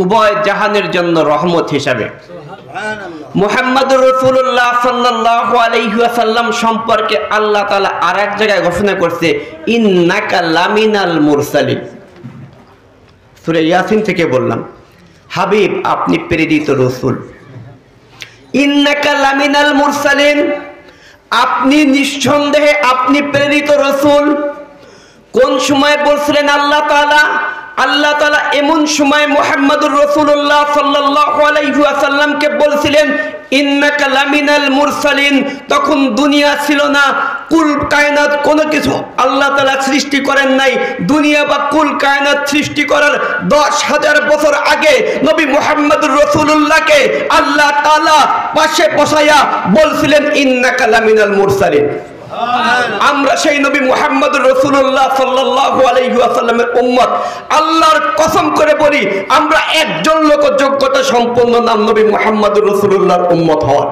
উভয় জাহানের জন্য রহমত হিসাবে। মুহাম্মদুর রাসূলুল্লাহ সাল্লাল্লাহু আলাইহি ওয়াসাল্লাম সম্পর্কে আল্লাহ তাআলা আরেক জায়গায় ঘোষণা করছে, ইন্নাকা লামিনাল মুরসালিন। সূরা ইয়াসিন থেকে বললাম, হাবিব আপনি প্রেরিত রাসূল। ইন্নাকা লামিনাল মুরসালিন, আপনি নিঃসন্দেহে আপনি প্রেরিত রাসূল। কোন সময় বলছিলেন আল্লাহ তাআলা? আল্লাহ তাআলা এমন সময় মুহাম্মদুর রাসূলুল্লাহ সাল্লাল্লাহু আলাইহি ওয়াসাল্লামকে বলছিলেন ইন্নাকা লামিনাল মুরসালিন। তখন দুনিয়া ছিল না, কুল কায়নাত কোনো কিছু আল্লাহ তাআলা সৃষ্টি করেন নাই। দুনিয়া বা কুল কায়নাত সৃষ্টি করার 10,000 বছর আগে নবী মুহাম্মদুর রাসূলুল্লাহকে আল্লাহ তাআলা পাশে বসায়া বলছিলেন ইন্নাকা লামিনাল মুরসালিন। আমরা সেই নবী মুহাম্মদুর রাসূলুল্লাহ সাল্লাল্লাহু আলাইহি ওয়াসাল্লামের উম্মত। আল্লাহর কসম করে বলি, আমরা একজন লোক যোগ্যতা সম্পন্ন নাম নবী মুহাম্মদুর রাসূলুল্লাহর উম্মত হওয়ার।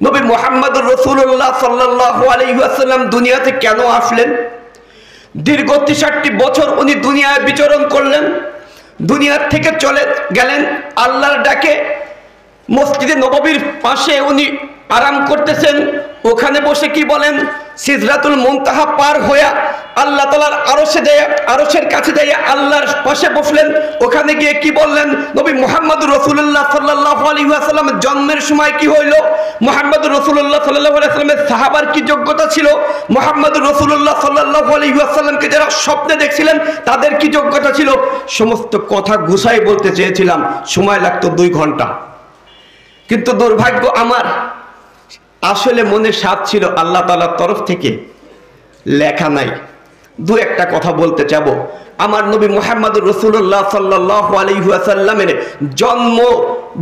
নবী মুহাম্মদুর রাসূলুল্লাহ সাল্লাল্লাহু আলাইহি ওয়াসাল্লাম দুনিয়াতে কেন আসলেন? দীর্ঘ 63 বছর উনি দুনিয়ায় বিচরণ করলেন, দুনিয়া থেকে চলে গেলেন আল্লাহর ডাকে। মসজিদে নববীর পাশে উনি আরাম করতেছেন, ওখানে বসে কি বলেন? সিদরাতুল মুনতাহা পার হয়ে আল্লাহ তাআলার আরশের কাছে যাইয়া আল্লাহর পাশে বসলেন। ওখানে গিয়ে কি বললেন? নবী মুহাম্মদুর রাসূলুল্লাহ সাল্লাল্লাহু আলাইহি ওয়াসাল্লামের জন্মের সময় কি হইল? মুহাম্মদুর রাসূলুল্লাহ সাল্লাল্লাহু আলাইহি ওয়াসাল্লামের সাহাবার কি যোগ্যতা ছিল? মুহাম্মদুর রাসূলুল্লাহ সাল্লাল্লাহু আলাইহি ওয়াসাল্লামকে যারা স্বপ্নে দেখছিলেন তাদের কি যোগ্যতা ছিল? সমস্ত কথা গুছাই বলতে চেয়েছিলাম, সময় লাগতো 2 ঘন্টা। কিন্তু দুর্ভাগ্য আমার, আসলে মনে স্বাদ ছিল, আল্লাহ তাআলার তরফ থেকে লেখা নাই। 2-1টা কথা বলতে চাবো। আমার নবী মুহাম্মদুর রাসূলুল্লাহ সাল্লাল্লাহু আলাইহি ওয়াসাল্লামের জন্ম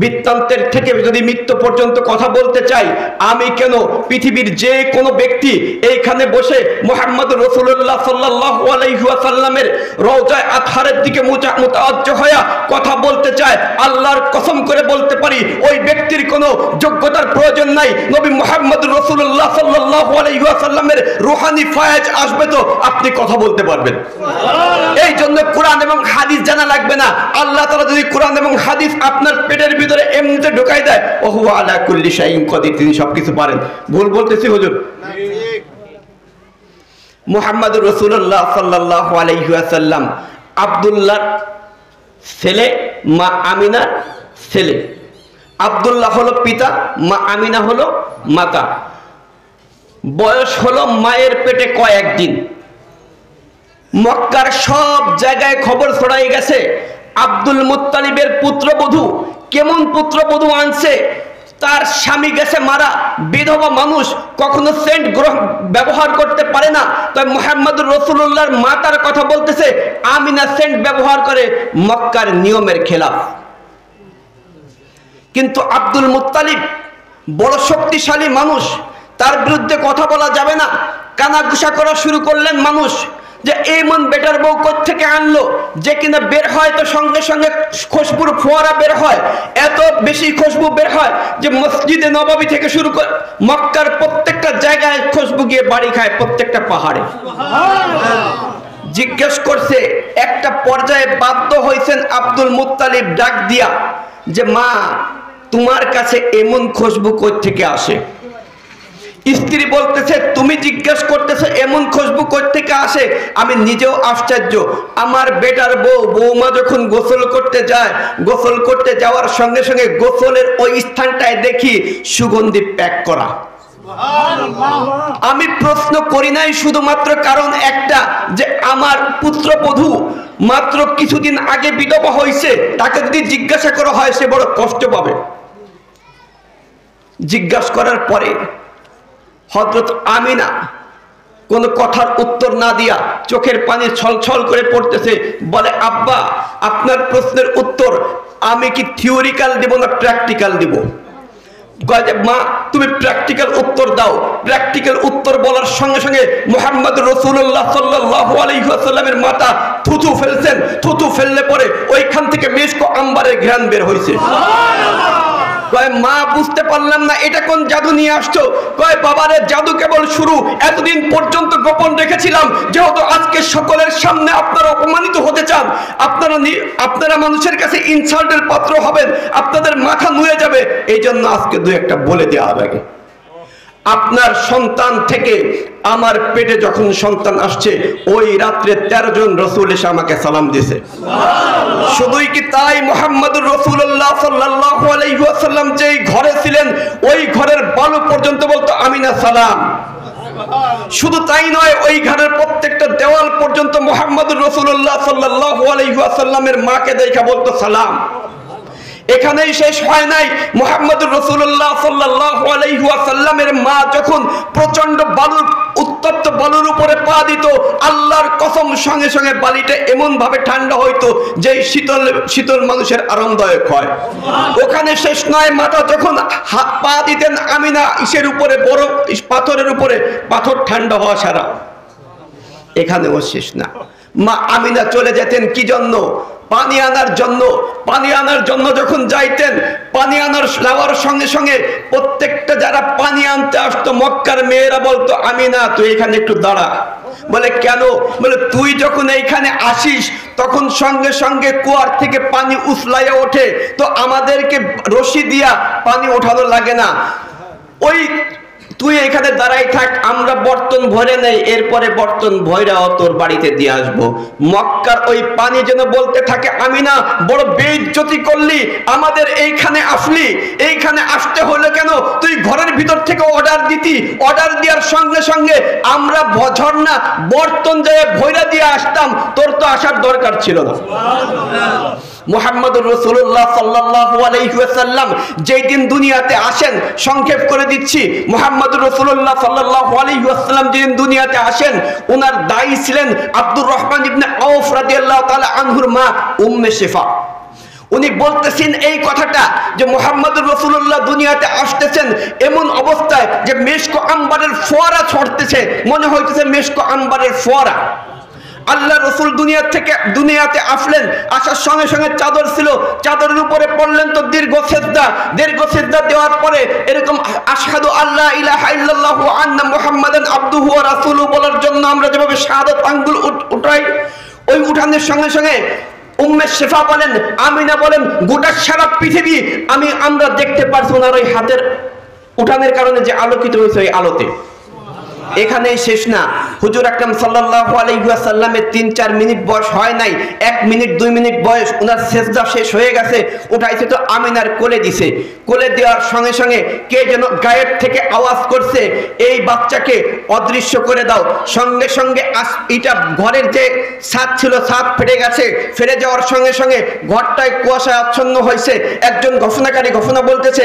বৃত্তান্তের থেকে যদি মৃত্যু পর্যন্ত কথা বলতে চাই, আমি কেন পৃথিবীর যে কোনো ব্যক্তি এইখানে বসে মুহাম্মদুর রাসূলুল্লাহ সাল্লাল্লাহু আলাইহি ওয়াসাল্লামের রওজায়ে আতহারের দিকে মুতাওয়াজ্জহ হয়ে কথা বলতে চায়, আল্লাহর কসম করে বলতে পারি ওই ব্যক্তির কোনো যোগ্যতার প্রয়োজন নাই। নবী মুহাম্মদুর রাসূলুল্লাহ সাল্লাল্লাহু আলাইহি ওয়াসাল্লামের রূহানি ফয়েজ আসবে তো আপনি কথা বলতে পারবেন। এই জন্য কোরআন এবং হাদিস জানা লাগবে না। আল্লাহ তাআলা যদি কোরআন এবং হাদিস আপনার পেটের ভিতরে এমনিতে ঢুকাই দেয়, ওহু আলা কুল্লি শাইইন কাদির, তিনি সবকিছু পারেন। ভুল বলতেছি হুজুর? মুহাম্মদুর রাসূলুল্লাহ সাল্লাল্লাহু আলাইহি ওয়াসাল্লাম আব্দুল্লাহর ছেলে, মা আমিনার ছেলে। আব্দুল্লাহ হলো পিতা, মা আমিনা হলো মাতা। বয়স হলো মায়ের পেটে কয়েকদিন। মক্কার সব জায়গায় খবর ছড়াই গেছে আব্দুল মুত্তালিবের পুত্রবধূ কেমন পুত্রবধূ আনছে। তার স্বামী গেছে মারা, বিধবা মানুষ, কখনো সেন্ট ব্যবহার করতে পারে না। তাই মুহাম্মদুর রাসূলুল্লাহর মাতার কথা বলতেছে, আমিনা সেন্ট ব্যবহার করে, মক্কার নিয়মের খেলাফ। কিন্তু আব্দুল মুত্তালিব বড় শক্তিশালী মানুষ, তার বিরুদ্ধে কথা বলা যাবে না। কানাঘুষা করা শুরু করলেন মানুষ যে এমন বেটার বউ কোত্থেকে আনলো যে কিনা বের হয় তো সঙ্গে সঙ্গে খুশবুর ফোয়ারা বের হয়, এত বেশি খুশবু বের হয় যে মসজিদে নববী থেকে শুরু করে মক্কার প্রত্যেকটা জায়গায় খুশবু গিয়ে বাড়ি খায়, প্রত্যেকটা পাহাড়ে। জিজ্ঞেস করছে, একটা পর্যায়ে বাধ্য হয়েছেন আব্দুল মুত্তালিব ডাক দিয়া যে মা, তোমার কাছে এমন খুশবু কোত্থেকে আসে? স্ত্রী বলতেছে, তুমি জিজ্ঞেস করতেছো এমন খুশবু কোত্থেকে আসে? আমি নিজেও আশ্চর্য। আমার বেটার বৌমা যখন গোসল করতে যায়, গোসল করতে যাওয়ার সঙ্গে সঙ্গে গোসলের ওই স্থানটায় দেখি সুগন্ধি প্যাক করা। আমি প্রশ্ন করি নাই শুধুমাত্র কারণ একটা, যে আমার পুত্রবধূ মাত্র কিছুদিন আগে বিধবা হয়েছে, তাকে যদি জিজ্ঞাসা করা হয় সে বড় কষ্ট পাবে। জিজ্ঞাসা করার পরে হযরত আমিনা কোনো কথার উত্তর না দিয়া চোখের পানি ছলছল করে পড়তেছে, বলে আব্বা, আপনার প্রশ্নের উত্তর আমি কি থিওরিক্যাল দিব না প্র্যাকটিক্যাল দিব? মা, তুমি প্র্যাকটিক্যাল উত্তর দাও। প্র্যাকটিক্যাল উত্তর বলার সঙ্গে সঙ্গে মুহাম্মদুর রাসূলুল্লাহ সাল্লাল্লাহু আলাইহি ওয়াসাল্লামের মাতা থুতু ফেলছেন। থুতু ফেললে পরে ওইখান থেকে মিশক আম্বারের ঘ্রাণ বের হয়েছে। কয় মা বুঝতে পারলাম না এটা কোন জাদু নিয়ে আসছো। কয় বাবারে জাদু কেবল শুরু, এতদিন পর্যন্ত গোপন রেখেছিলাম, যেহেতু আজকে সকলের সামনে আপনারা অপমানিত হতে চান, আপনারা মানুষের কাছে ইনসাল্টের পাত্র হবেন, আপনাদের মাথা নুয়ে যাবে, এই জন্য আজকে দু একটা বলে দেওয়া লাগে। আপনার সন্তান থেকে আমার পেটে যখন সন্তান আসছে ওই রাত্রে 13 জন রাসূল এসে আমাকে সালাম দিয়েছে। শুধুই কি তাই, মুহাম্মদুর রাসূলুল্লাহ সাল্লাল্লাহু আলাইহি ওয়াসাল্লাম যেই ঘরে ছিলেন ওই ঘরের বালু পর্যন্ত বলতো আমিনা সালাম। শুধু তাই নয়, ওই ঘরের প্রত্যেকটা দেওয়াল পর্যন্ত মুহাম্মদুর রাসূলুল্লাহ সাল্লাল্লাহু আলাইহি ওয়াসাল্লামের মাকে দেখা বলতো সালাম। এখানেই শেষ হয় নাই, মুহাম্মদুর রাসূলুল্লাহ সাল্লাল্লাহু আলাইহি ওয়াসাল্লামের মা যখন প্রচন্ড বালুর উত্তপ্ত বালুর উপরে পা দিত, আল্লাহর কসম সঙ্গে সঙ্গে বালিটা এমন ভাবে ঠান্ডা হইতো যে শীতল শীতল মানুষের আরামদায়ক হয়। ওখানে শেষ নয়, মাথা যখন হাত পা দিতেন আমিনা ইসের উপরে, বড় পাথরের উপরে, পাথর ঠান্ডা হওয়া ছাড়া। এখানেও শেষ না, মা আমিনা চলে যেতেন কি জন্য? পানি আনার জন্য। পানি আনার জন্য যখন যাইতেন, পানি আনার যাওয়ার সঙ্গে সঙ্গে প্রত্যেকটা যারা পানি আনতে আসতো মক্কার মেয়েরা বলতো আমিনা তুই এখানে একটু দাঁড়া। বলে কেন? বলে তুই যখন এইখানে আসিস তখন সঙ্গে সঙ্গে কুয়ার থেকে পানি উছলাইয়া ওঠে, তো আমাদেরকে রশি দিয়া পানি ওঠানো লাগে না, ওই তুই এখানে দাঁড়াই থাক, আমরা বর্তন ভরে নেই, এরপরে বর্তন ভয়রাও তোর বাড়িতে দিয়ে আসবো। মক্কার ওই পানি যেন বলতে থাকে আমিনা বড় বেইজ্জতি করলি, আমাদের এইখানে আসলি, এইখানে আসতে হলো কেন? তুই ঘরের ভিতর থেকে অর্ডার দিতি, অর্ডার দেওয়ার সঙ্গে সঙ্গে আমরা ঝর্ণা বর্তন যায় ভয়রা দিয়ে আসতাম, তোর তো আসার দরকার ছিল না। মুহাম্মদুর রাসূলুল্লাহ সাল্লাল্লাহু আলাইহি ওয়াসাল্লাম যেই দিন দুনিয়াতে আসেন, সংক্ষেপ করে দিচ্ছি, মুহাম্মদুর রাসূলুল্লাহ সাল্লাল্লাহু আলাইহি ওয়াসাল্লাম যেদিন দুনিয়াতে আসেন, ওনার দায়ী ছিলেন আব্দুর রহমান ইবনে আউফ রাদিয়াল্লাহু তাআলা আনহুর মা উম্মে শিফা। উনি বলতেছেন এই কথাটা যে মুহাম্মদুর রাসূলুল্লাহ দুনিয়াতে আসতেছেন এমন অবস্থায় যে মেশক আম্বারের ফোয়ারা ছড়তেছে, মনে হইতেছে মেশক আম্বারের ফোয়ারা। আল্লাহ রসুল দুনিয়াতে আসলেন, আসার সঙ্গে সঙ্গে চাদর ছিল, চাদরের উপরে পড়লেন তো দীর্ঘ সেজদা দেওয়ার পরে এরকম আশহাদু আল্লা ইলাহা ইল্লাল্লাহু ওয়া আন্না মুহাম্মাদান আবদুহু ওয়া রাসূলুহু বলার জন্য আমরা যেভাবে শাহাদাত আঙ্গুল উঠাই, ওই উঠানোর সঙ্গে সঙ্গে উম্মে শিফা বলেন, আমিনা বলেন, গোটা সারা পৃথিবী আমরা দেখতে পারছি ওনার ওই হাতের উঠানের কারণে যে আলোকিত হয়েছে ওই আলোতে। এখানেই শেষ না, হুজুর আকরাম সাল্লাল্লাহু আলাইহি ওয়াসাল্লামের 3-4 মিনিট বয়স হয় নাই, 1 মিনিট 2 মিনিট বয়স, ওনার সেজদা শেষ হয়ে গেছে, উঠাইছে তো আমিনার কোলে দিছে। কোলে দেওয়ার সঙ্গে সঙ্গে কে যেন গায়েব থেকে আওয়াজ করছে, এই বাচ্চাকে অদৃশ্য করে দাও। সঙ্গে সঙ্গে এটা ঘরের যে ছাদ ছিল, ছাদ ফেটে গেছে, ফেটে যাওয়ার সঙ্গে সঙ্গে ঘরটায় কুয়াশায় আচ্ছন্ন হয়েছে। একজন ঘোষণাকারী ঘোষণা বলতেছে,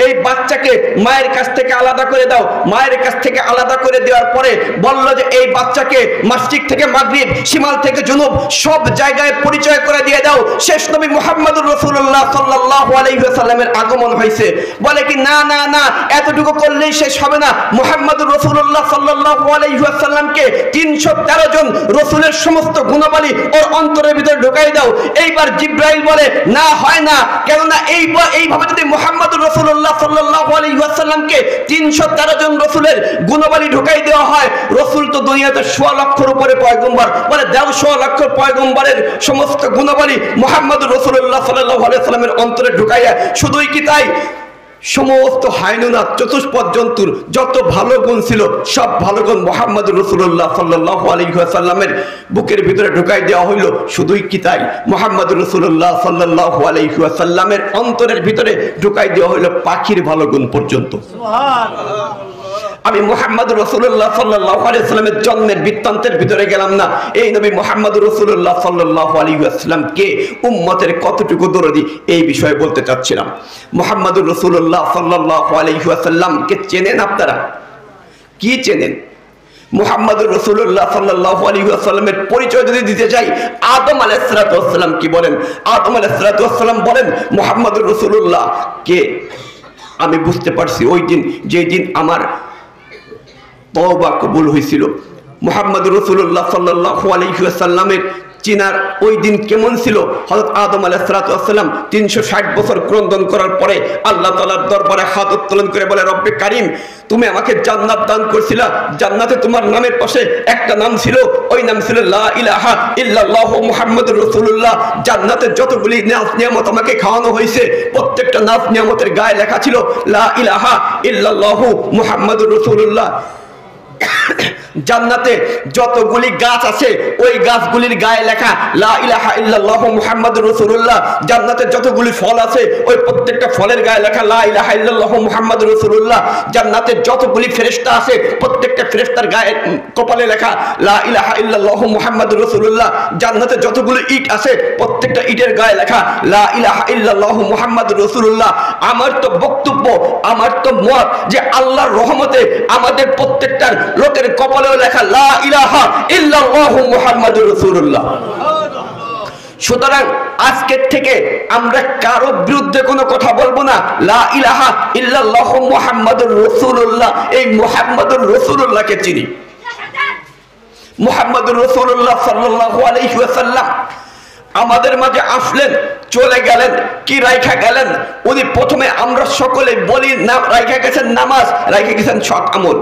এই বাচ্চাকে মায়ের কাছ থেকে আলাদা করে দাও। মায়ের কাছ থেকে আলাদা করে দেওয়ার পরে বলল যে এই বাচ্চাকে মাশরিক থেকে মাগরিব, শিমাল থেকে জুনুব সব জায়গায় পরিচয় করে দিয়ে দাও। শেষ নবী মুহাম্মদুর রাসূলুল্লাহ সাল্লাল্লাহু আলাইহি ওয়াসাল্লামের আগমন হয়েছে। বলে কি না না না, এতটুকু করলেই শেষ হবে না, মুহাম্মদুর রাসূলুল্লাহ সাল্লাল্লাহু আলাইহি ওয়াসাল্লামকে 313 জন রাসূলের সমস্ত গুণাবলী ওর অন্তরের ভিতরে ঢুকাই দাও। এইবার জিবরাইল বলে না, হয় না, কেননা এইভাবে যদি মুহাম্মদুর রাসূলুল্লাহ সাল্লাল্লাহু আলাইহি ওয়াসাল্লামকে 313 জন রাসূলের গুণাবলী ঢুকাই দেওয়া হয়, রসুল তো দুনিয়াতে 1.25 লক্ষের উপরে পয়গম্বর, বলে 1.5 লক্ষ পয়গম্বরের সমস্ত গুণাবলী মুহাম্মদুর রাসূলুল্লাহ সাল্লাল্লাহু আলাইহি ওয়াসাল্লামের অন্তরে ঢুকাইয়া, শুধুই কি তাই, সমস্ত হায়নুনা চতুষ্পদ জন্তুর যত ভালো গুণ ছিল সব ভালো গুণ মুহাম্মদুর রাসূলুল্লাহ সাল্লাল্লাহু আলাইহি ওয়াসাল্লামের বুকের ভিতরে ঢুকাই দেওয়া হইল। শুধুই কি তাই, মুহাম্মদুর রাসূলুল্লাহ সাল্লাল্লাহু আলাইহি ওয়াসাল্লামের অন্তরের ভিতরে ঢুকাই দেওয়া হইল পাখির ভালো গুণ পর্যন্ত। সুবহানাল্লাহ। আমি মুহাম্মদুর রাসূলুল্লাহ সাল্লাল্লাহু আলাইহি ওয়াসাল্লামের জন্মের বৃত্তান্তের ভিতরে গেলাম না। এই নবী মুহাম্মদুর রাসূলুল্লাহ সাল্লাল্লাহু আলাইহি ওয়াসাল্লাম কে, উম্মতের কতটুকু দরদি, এই বিষয়ে বলতে চাচ্ছিলাম। মুহাম্মদুর রাসূলুল্লাহ সাল্লাল্লাহু আলাইহি ওয়াসাল্লাম কে চেনেন আপনারা? কি চেনেন? মুহাম্মদুর রাসূলুল্লাহ সাল্লাল্লাহু আলাইহি ওয়াসাল্লামের পরিচয় যদি দিতে যাই, আদম আলাইহিস সালাতু ওয়াসসালাম কি বলেন? আদম আলাইহিস সালাতু ওয়াসসালাম বলেন মুহাম্মদুর রাসূলুল্লাহ কে আমি বুঝতে পারছি ওই দিন, যেই দিন আমার তওবা কবুল হয়েছিল। মুহাম্মদুর রাসূলুল্লাহ সাল্লাল্লাহু আলাইহি ওয়াসাল্লামের চিনার ওই দিন কেমন ছিল। হযরত আদম আলাইহিস সালাম 360 বছর ক্রন্দন করার পরে আল্লাহ তাআলার দরবারে হাত উত্তোলন করে বলে, রব্বে কারীম, তুমি আমাকে জান্নাত দান করছিলা, জান্নাতে তোমার নামের পাশে একটা নাম ছিল, ওই নাম ছিল লা ইলাহা ইল্লাল্লাহু মুহাম্মাদুর রাসূলুল্লাহ। জান্নাতে যতগুলি নাজ নিয়ামত আমাকে খাওয়ানো হয়েছে, প্রত্যেকটা নাজ নিয়ামতের গায়ে লেখা ছিল লা ইলাহা ইল্লাল্লাহু মুহাম্মাদুর রাসূলুল্লাহ। জান্নাতে যতগুলি গাছ আছে ওই গাছগুলির গায়ে লেখা লা ইলাহা ইল্লাল্লাহু মুহাম্মাদুর রাসূলুল্লাহ। জান্নাতে যতগুলি ফল আছে ওই প্রত্যেকটা ফলের গায়ে লেখা লা ইলাহা ইল্লাল্লাহু মুহাম্মাদুর রাসূলুল্লাহ। জান্নাতে যতগুলি ফেরেশতা আছে প্রত্যেকটা ফেরেশতার গায়ে কপালে লেখা লা ইলাহা ইল্লাল্লাহু মুহাম্মাদুর রাসূলুল্লাহ। জান্নাতে যতগুলি ইট আছে প্রত্যেকটা ইটের গায়ে লেখা লা ইলাহা ইল্লাল্লাহু মুহাম্মাদুর রাসূলুল্লাহ। আমার তো বক্তব্য, আমার তো মত যে আল্লাহর রহমতে আমাদের প্রত্যেকটার লোকের কপালেও লেখা লা ইলাহা ইল্লাল্লাহু মুহাম্মাদুর রাসূলুল্লাহ। সুতরাং আজকের থেকে আমরা কারো বিরুদ্ধে কোনো কথা বলবো না, লা ইলাহা ইল্লাল্লাহু মুহাম্মাদুর রাসূলুল্লাহ। এই মুহাম্মাদুর রাসূলুল্লাহকে চিনি। মুহাম্মাদুর রাসূলুল্লাহ সাল্লাল্লাহু আলাইহি ওয়াসাল্লাম আমাদের মাঝে আসলেন, চলে গেলেন, কি রাইখা গেলেন? উনি প্রথমে আমরা সকলে বলি না, রাইখা গেছেন নামাজ, রাইখা গেছেন সৎ আমল।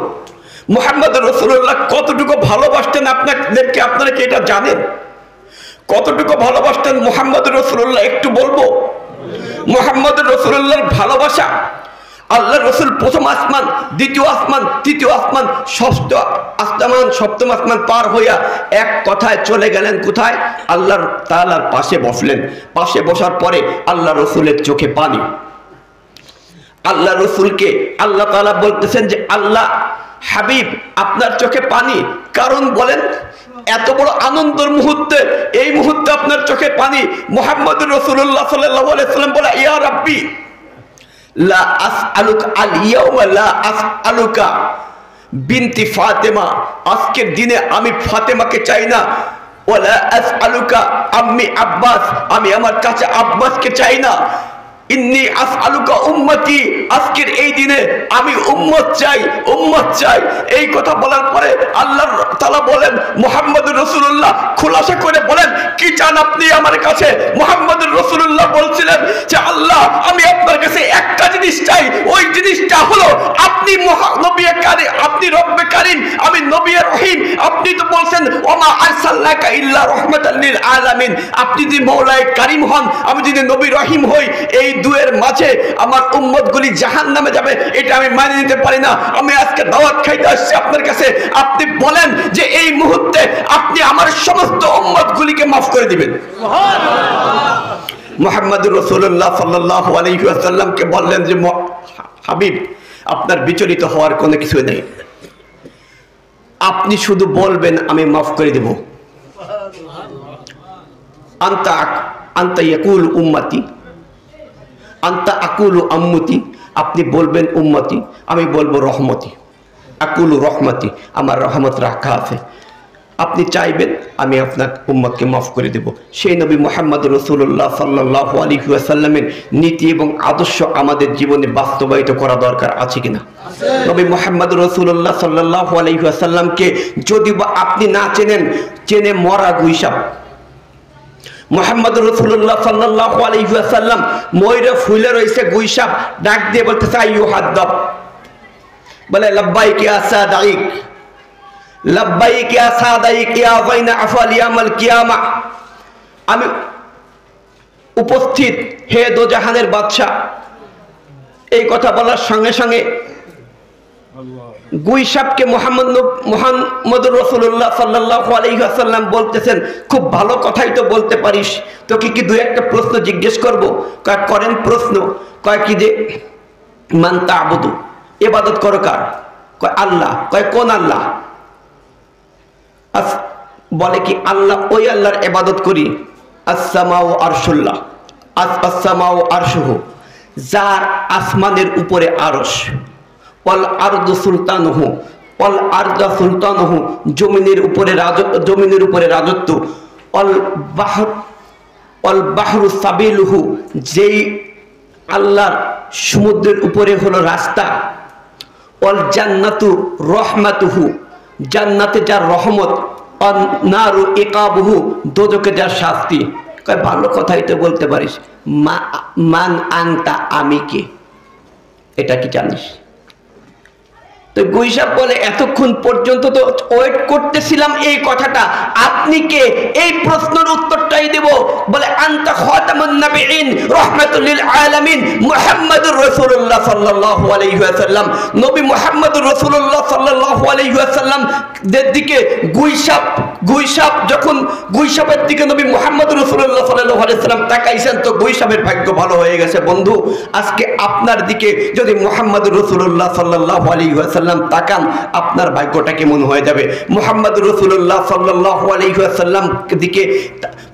মুহাম্মাদুর রাসূলুল্লাহ কতটুকু ভালোবাসতেন আপনাদেরকে, আপনারা কি এটা জানেন? কতটুকু ভালোবাসতেন মুহাম্মাদুর রাসূলুল্লাহ একটু বলবো? মুহাম্মাদুর রাসূলুল্লাহর ভালোবাসা, আল্লাহ রসুল প্রথম আসমান, দ্বিতীয় আসমান, তৃতীয় আসমান, ষষ্ঠ আসমান, সপ্তম আসমান পার হইয়া এক কথায় চলে গেলেন কোথায়? আল্লাহ তাআলার পাশে বসলেন। পাশে বসার পরে আল্লাহ রসুলের চোখে পানি। আল্লাহ রসুলকে আল্লাহ তাআলা বলতেছেন যে আল্লাহ হাবিব, আপনার চোখে পানি, কারণ বলেন? এত বড় আনন্দের মুহূর্তে, এই মুহূর্তে আপনার চোখে পানি। মুহাম্মাদুর রাসূলুল্লাহ সাল্লাল্লাহু আলাইহি ওয়াসাল্লাম বলে, ইয়া রাব্বি লা আসআলুকা আল ইয়াওমা লা আসআলুকা বিনতি ফাতেমা, আজকের দিনে আমি ফাতেমাকে চাই না। ওয়ালা আসআলুকা আম্মি আব্বাস, আমি আমার কাছে আব্বাসকে চাই না। ইন্নী আসআলুকা উম্মতি, আজকের এই দিনে আমি উম্মত চাই, উম্মত চাই। এই কথা বলার পরে আল্লাহ তাআলা বলেন, মুহাম্মাদুর রাসূলুল্লাহ খোলাসা করে বলেন, কি চান আপনি আমার কাছে? মুহাম্মাদুর রাসূলুল্লাহ বলছিলেন যে আল্লাহ, আমি আপনার কাছে একটা জিনিস চাই, ওই জিনিসটা হলো আপনি নবী কারীম, আপনি রব্বে কারীম, আমি নবী রহিম। আপনি তো বলছেন ওমা আরসালনাকা ইল্লা রাহমাতাল লিল আলামিন। আপনি যদি মওলায়ে কারীম হন, আমি যদি নবী রহিম হই, এই দুয়ের মাঝে আমার উম্মতগুলি জাহান্নামে যাবে, এটা আমি মেনে নিতে পারি না। আমি আজকে দাওয়াত খাইতে আসছি আপনার কাছে, আপনি বলেন যে এই মুহূর্তে আপনি আমার সমস্ত উম্মতগুলিকে মাফ করে দিবেন। মুহাম্মাদুর রাসূলুল্লাহ সাল্লাল্লাহু আলাইহি ওয়াসাল্লামকে বললেন যে হাবিব, আপনার বিচলিত হওয়ার কোনো কিছু নেই, আপনি শুধু বলবেন, আমি মাফ করে দেব। আনতা ইয়াকুল উম্মতি, আনতা আকুলু আম্মতি, আপনি বলবেন উম্মতি, আমি বলবো রহমতি। আকুলু রহমতি, আমার রহমত রাখা আছে। আপনি চাইবেন, আমি আপনার উম্মতকে মাফ করে দেব। সেই নবী মুহাম্মদুর রাসূলুল্লাহ সাল্লাল্লাহু আলাইহি ওয়াসাল্লামের নীতি এবং আদর্শ আমাদের জীবনে বাস্তবায়িত করা দরকার আছে কিনা? নবী মুহাম্মদুর রাসূলুল্লাহ সাল্লাল্লাহু আলাইহি ওয়াসাল্লামকে যদি বা আপনি না চেনেন, চেনে মরা গুইসাপ। মুহাম্মদুর রাসূলুল্লাহ সাল্লাল্লাহু আলাইহি ওয়াসাল্লাম ময়ূরে ফুলে রইছে গুইসাপ, ডাক দিয়ে বলতেছে আইয়ুহাদ্দাব, বলে লাব্বাইক ইয়া সাদাইক, লাব্বাইক ইয়া সাদাইক ইয়া বাইনা আফাল ইয়াউমাল কিয়ামা। আমি উপস্থিত, হে দোজাহানের বাদশা। এই কথা বলার সঙ্গে সঙ্গে গুইসাপকে মুহাম্মদুর রাসূলুল্লাহ সাল্লাল্লাহু আলাইহি ওয়াসাল্লাম বলতেছেন, খুব ভালো কথাই তো বলতে পারিস, তোকে কি দুই একটা প্রশ্ন জিজ্ঞেস করব? কয় করেন প্রশ্ন। কয় কি যে মান তা'বুদু, ইবাদত করো কার? কয় আল্লাহ। কয় কোন আল্লাহ? বলে কি আল্লাহ, ওই আল্লাহর ইবাদত করি। আসসামাউ আরশুল্লাহ, আসসামাউ আরশুহু, যার আসমানের উপরে আরশ। ওয়াল আরদু সুলতানুহু, ওয়াল আরদা সুলতানুহু, জমিনের উপরে রাজত্ব। ওয়াল বাহরু সাবিলুহু, যেই আল্লাহর সমুদ্রের উপরে হলো রাস্তা। ওয়াল জান্নাতু রহমাতুহু, জান্নাতে যার রহমত। নারু ইকাবুহু, দোজখে যার শাস্তি। কয় ভালো কথাই তো বলতে পারিস, মান আনতা, আমি কে, এটা কি জানিস? তো গুইসাব বলে এতক্ষণ পর্যন্ত তো ওয়েট করতেছিলাম এই কথাটা, আপনি কে, এই প্রশ্নের উত্তরটাই দেব। বলে আনতা খাতামুন নবিয়্যিন রাহমাতুল লিল আলামিন মুহাম্মাদুর রাসূলুল্লাহ সাল্লাল্লাহু আলাইহি ওয়াসাল্লাম। নবী মুহাম্মদুর রাসূলুল্লাহ সাল্লাল্লাহু আলাইহি ওয়াসাল্লাম দের দিকে গুইসাব যখন গুইসাবের দিকে নবী মুহাম্মদুর রাসূলুল্লাহ সাল্লাল্লাহু আলাইহি ওয়াসাল্লাম তাকাইছেন, তো গুইসাবের ভাগ্য ভালো হয়ে গেছে। বন্ধু, আজকে আপনার দিকে যদি মুহাম্মদুর রাসূলুল্লাহ সাল্লাল্লাহু আলাইহি ওয়াসাল্লাম তাকান, আপনার ভাগ্যটা কেমন হয়ে যাবে। মুহাম্মদুর রাসূলুল্লাহ সাল্লাল্লাহু আলাইহি ওয়াসাল্লাম দিকে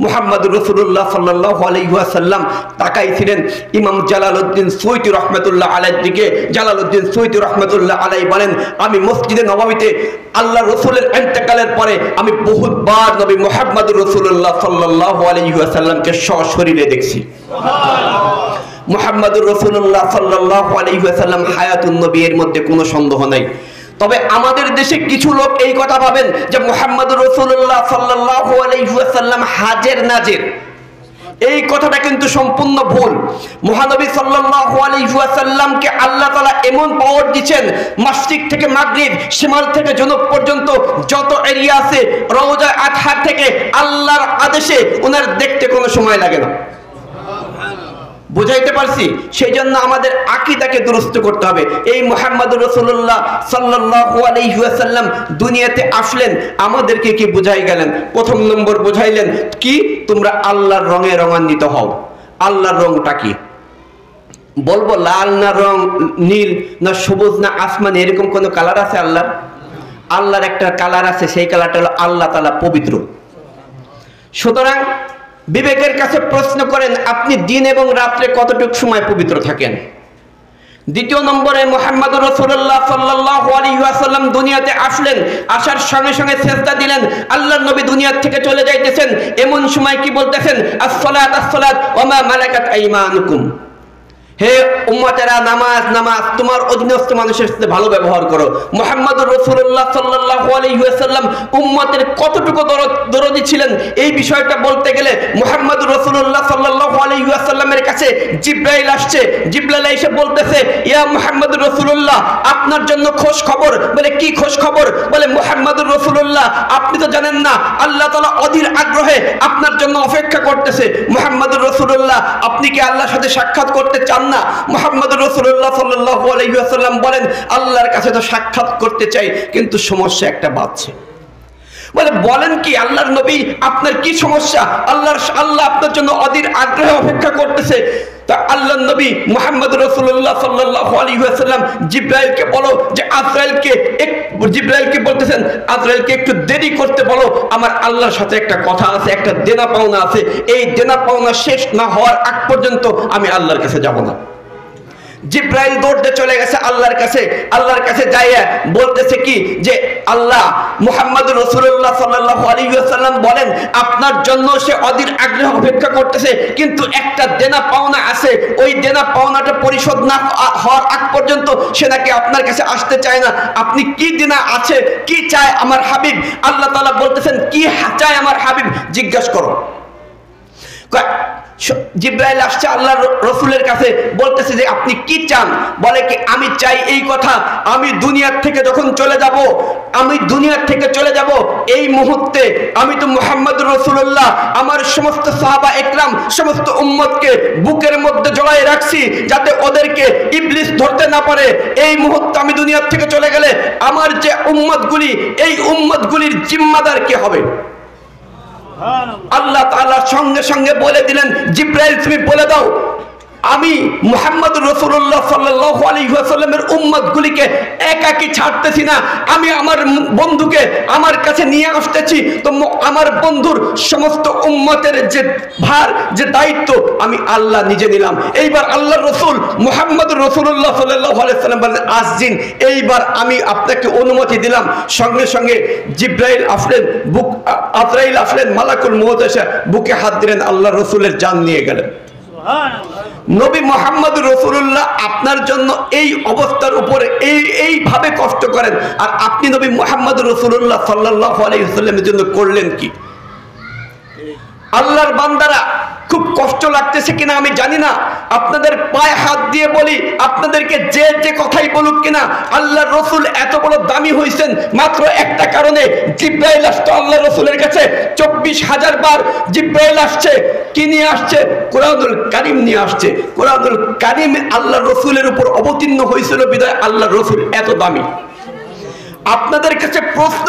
মুহাম্মদুর রাসূলুল্লাহ সাল্লাল্লাহু আলাইহি ওয়াসাল্লাম তাকাইছিলেন ইমাম জালালউদ্দিন সুয়ুতী রাহমাতুল্লাহ আলাইহির দিকে। জালালউদ্দিন সুয়ুতী রাহমাতুল্লাহ আলাইহি বলেন, আমি মসজিদে নববীতে আল্লাহ রাসূলের ইন্তেকালের পরে আমি বহুতবার নবী মুহাম্মদুর রাসূলুল্লাহ সাল্লাল্লাহু আলাইহি ওয়াসাল্লামকে সশরীরে দেখছি। মুহাম্মদুর রাসূলুল্লাহ সাল্লাল্লাহু আলাইহি ওয়াসাল্লাম হায়াতুন নবী, এর মধ্যে কোনো সন্দেহ নাই। তবে আমাদের দেশে কিছু লোক এই কথা ভাবেন যে মুহাম্মদুর রাসূলুল্লাহ সাল্লাল্লাহু আলাইহি ওয়াসাল্লাম হাজের নাজের। এই কথাটা কিন্তু সম্পূর্ণ ভুল। মহানবী সাল্লাল্লাহু আলাইহি ওয়াসাল্লামকে আল্লাহ তাআলা এমন পাওয়ার দিয়েছেন, মাশরিক থেকে মাগরিব, শিমাল থেকে জনুব পর্যন্ত যত এরিয়া আছে, রওজা আতহার থেকে আল্লাহর আদেশে ওনার দেখতে কোনো সময় লাগে না। বুঝাইতে পারছি? সেই জন্য আমাদের আকীদাকে দুরুস্ত করতে হবে। এই মুহাম্মদুর রাসূলুল্লাহ সাল্লাল্লাহু আলাইহি ওয়াসাল্লাম দুনিয়াতে আসলেন, আমাদেরকে কি বুঝাই গেলেন? প্রথম নম্বর বুঝাইলেন কি, তোমরা আল্লাহর রঙে রঙান্বিত হও। আল্লাহর রংটা কি? বলবো লাল না রং নীল না সবুজ না আসমানি, এরকম কোন কালার আছে আল্লাহর? আল্লাহর একটা কালার আছে, সেই কালারটা হলো আল্লাহ তাআলা পবিত্র। সুতরাং বিবেকের কাছে প্রশ্ন করেন, আপনি দিন এবং রাত্রে কতটুকু সময় পবিত্র থাকেন? দ্বিতীয় নম্বরে মুহাম্মদুর রাসূলুল্লাহ সাল্লাল্লাহু আলাইহি ওয়াসাল্লাম দুনিয়াতে আসলেন, আসার সঙ্গে সঙ্গে সিজদা দিলেন, আল্লাহর নবী দুনিয়া থেকে চলে যাইতেছেন, এমন সময় কি বলতেছেন? আসসালাত আসসালাত ওয়া মা মালাকাত আইমানুকুম। হে উম্মতেরা, নামাজ নামাজ, তোমার অধীনস্থ মানুষের সাথে ভালো ব্যবহার করো। মুহাম্মদুর রাসূলুল্লাহ সাল্লাল্লাহু আলাইহি ওয়াসাল্লাম উম্মতের কতটুকু দরদি ছিলেন, এই বিষয়টা বলতে গেলে মুহাম্মদুর রাসূলুল্লাহ সাল্লাল্লাহু আলাইহি ওয়াসাল্লামের কাছে জিবরাইল আসছে। জিবরাইল এসে বলতেছে, ইয়া মুহাম্মদুর রাসূলুল্লাহ, আপনার জন্য খোঁজ খবর। বলে কি খোঁজ খবর? বলে মুহাম্মদুর রাসূলুল্লাহ, আপনি তো জানেন না আল্লাহ তাআলা অধীর আগ্রহে আপনার জন্য অপেক্ষা করতেছে। মুহাম্মদুর রাসূলুল্লাহ, আপনি কি আল্লাহর সাথে সাক্ষাৎ করতে চান না? মুহাম্মদুর রাসূলুল্লাহ সাল্লাল্লাহু আলাইহি ওয়াসাল্লাম বলেন, আল্লাহর কাছে তো সাক্ষাৎ করতে চাই, কিন্তু সমস্যা একটা বাড়ছে। বলে বলেন কি আল্লাহর নবী, আপনার কি সমস্যা? আল্লাহ আপনার জন্য অধীর আগ্রহে অপেক্ষা করতেছে। তা আল্লাহর নবী মুহাম্মদুর রাসূলুল্লাহ সাল্লাল্লাহু আলাইহি ওয়াসাল্লাম জিবরাইলকে বলো যে জিবরাইলকে বলতেছেন, আজরাইলকে একটু দেরি করতে বলো, আমার আল্লাহর সাথে একটা কথা আছে, একটা দেনা পাওনা আছে, এই দেনা পাওনা শেষ না হওয়ার আগ পর্যন্ত আমি আল্লাহর কাছে যাব না। জিবরাইল দৌড়তে চলে গেছে আল্লাহর কাছে যাইয়া বলতেছে কি যে আল্লাহ, মুহাম্মদুর রাসূলুল্লাহ সাল্লাল্লাহু আলাইহি ওয়াসাল্লাম বলেন আপনার জন্য সে অধীর আগ্রহে অপেক্ষা করতেছে, কিন্তু একটা দেনা পাওনা আছে, ওই দেনা পাওনাটা পরিশোধ না হওয়ার আগ পর্যন্ত সে নাকি আপনার কাছে আসতে চায় না। আপনি কি দেনা আছে, কি চায় আমার হাবিব? আল্লাহ তাআলা বলতেছেন, কি চায় আমার হাবিব জিজ্ঞাসা করো। জিবরাইল আসছে আল্লাহর রাসূলের কাছে, বলতেছে যে আপনি কি চান? বলে কি, আমি চাই এই কথা, আমি দুনিয়ার থেকে যখন চলে যাব এই মুহূর্তে আমি তো মুহাম্মদুর রাসূলুল্লাহ আমার সমস্ত সাহাবা একরাম, সমস্ত উম্মতকে বুকের মধ্যে জড়ায় রাখছি যাতে ওদেরকে ইবলিস ধরতে না পারে। এই মুহূর্তে আমি দুনিয়ার থেকে চলে গেলে আমার যে উম্মতগুলি, এই উম্মতগুলির জিম্মাদার কে হবে? আল্লাহ তাআলা সঙ্গে সঙ্গে বলে দিলেন, জিবরাইল তুমি বলে দাও, আমি মুহাম্মদুর রাসূলুল্লাহ সাল্লাল্লাহু আলাইহি ওয়াসাল্লামের উম্মতগুলিকে একাকী ছাড়তেছি না, আমি আমার বন্ধুকে আমার কাছে নিয়ে আসতেছি। তো আমার বন্ধুর সমস্ত উম্মতের যে ভার, যে দায়িত্ব আমি আল্লাহ নিজে নিলাম। এইবার আল্লাহর রাসূল মুহাম্মদুর রাসূলুল্লাহ সাল্লাল্লাহু আলাইহি ওয়াসাল্লাম বলেন, আসজিন, এইবার আমি আপনাকে অনুমতি দিলাম। সঙ্গে সঙ্গে জিবরাইল আসলেন, আজরাইল আসলেন, মালাকুল মউত এসে বুকে হাত দিলেন, আল্লাহর রাসূলের জান নিয়ে গেলেন। নবী মুহাম্মদ রাসূলুল্লাহ আপনার জন্য এই অবস্থার উপরে এইভাবে কষ্ট করেন, আর আপনি নবী মুহাম্মদ রাসূলুল্লাহ সাল্লাল্লাহু আলাইহি ওয়াসাল্লামের জন্য করলেন কি? আল্লাহর বান্দারা, খুব কষ্ট লাগতেছে কিনা আমি জানি না, আপনাদের পায়ে হাত দিয়ে বলি, আপনাদেরকে যে কথাই বলুক কিনা, আল্লাহর রাসূল এত বড় দামি হয়েছেন মাত্র একটা কারণে। জিবরাইল আসতো আল্লাহর রাসূলের কাছে, 24,000 বার জিবরাইল আসছে। কি নিয়ে আসছে? কোরআনুল কারীম নিয়ে আসছে। কোরআনুল কারীম আল্লাহর রাসূলের উপর অবতীর্ণ হয়েছিল বিধায় আল্লাহর রাসূল এত দামি। আপনাদের কাছে প্রশ্ন,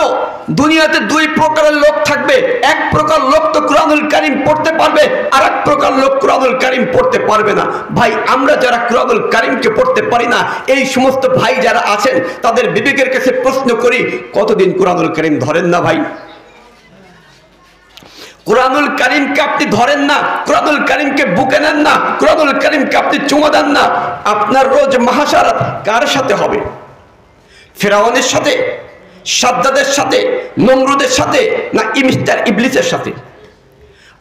দুনিয়াতে দুই প্রকারের লোক থাকবে। এক প্রকার লোক তো কোরআনুল কারীম পড়তে পারবে, আর এক প্রকার লোক কোরআনুল কারীম পড়তে পারবে না। ভাই, আমরা যারা কোরআনুল কারীমকে পড়তে পারি না, এই সমস্ত ভাই যারা আছেন তাদের বিবেকের কাছে প্রশ্ন করি, কতদিন কোরআনুল কারীম ধরেন না ভাই? কোরআনুল কারীমকে আপনি ধরেন না, কোরআনুল কারীমকে বুকে নেন না, কোরআনুল কারীমকে আপনি চুমা দেন না, আপনার রোজ মাহশার কার সাথে হবে? ফেরাউনের সাথে, সাদ্দাদের সাথে, নমরুদের সাথে, না মিস্টার ইবলিসের সাথে?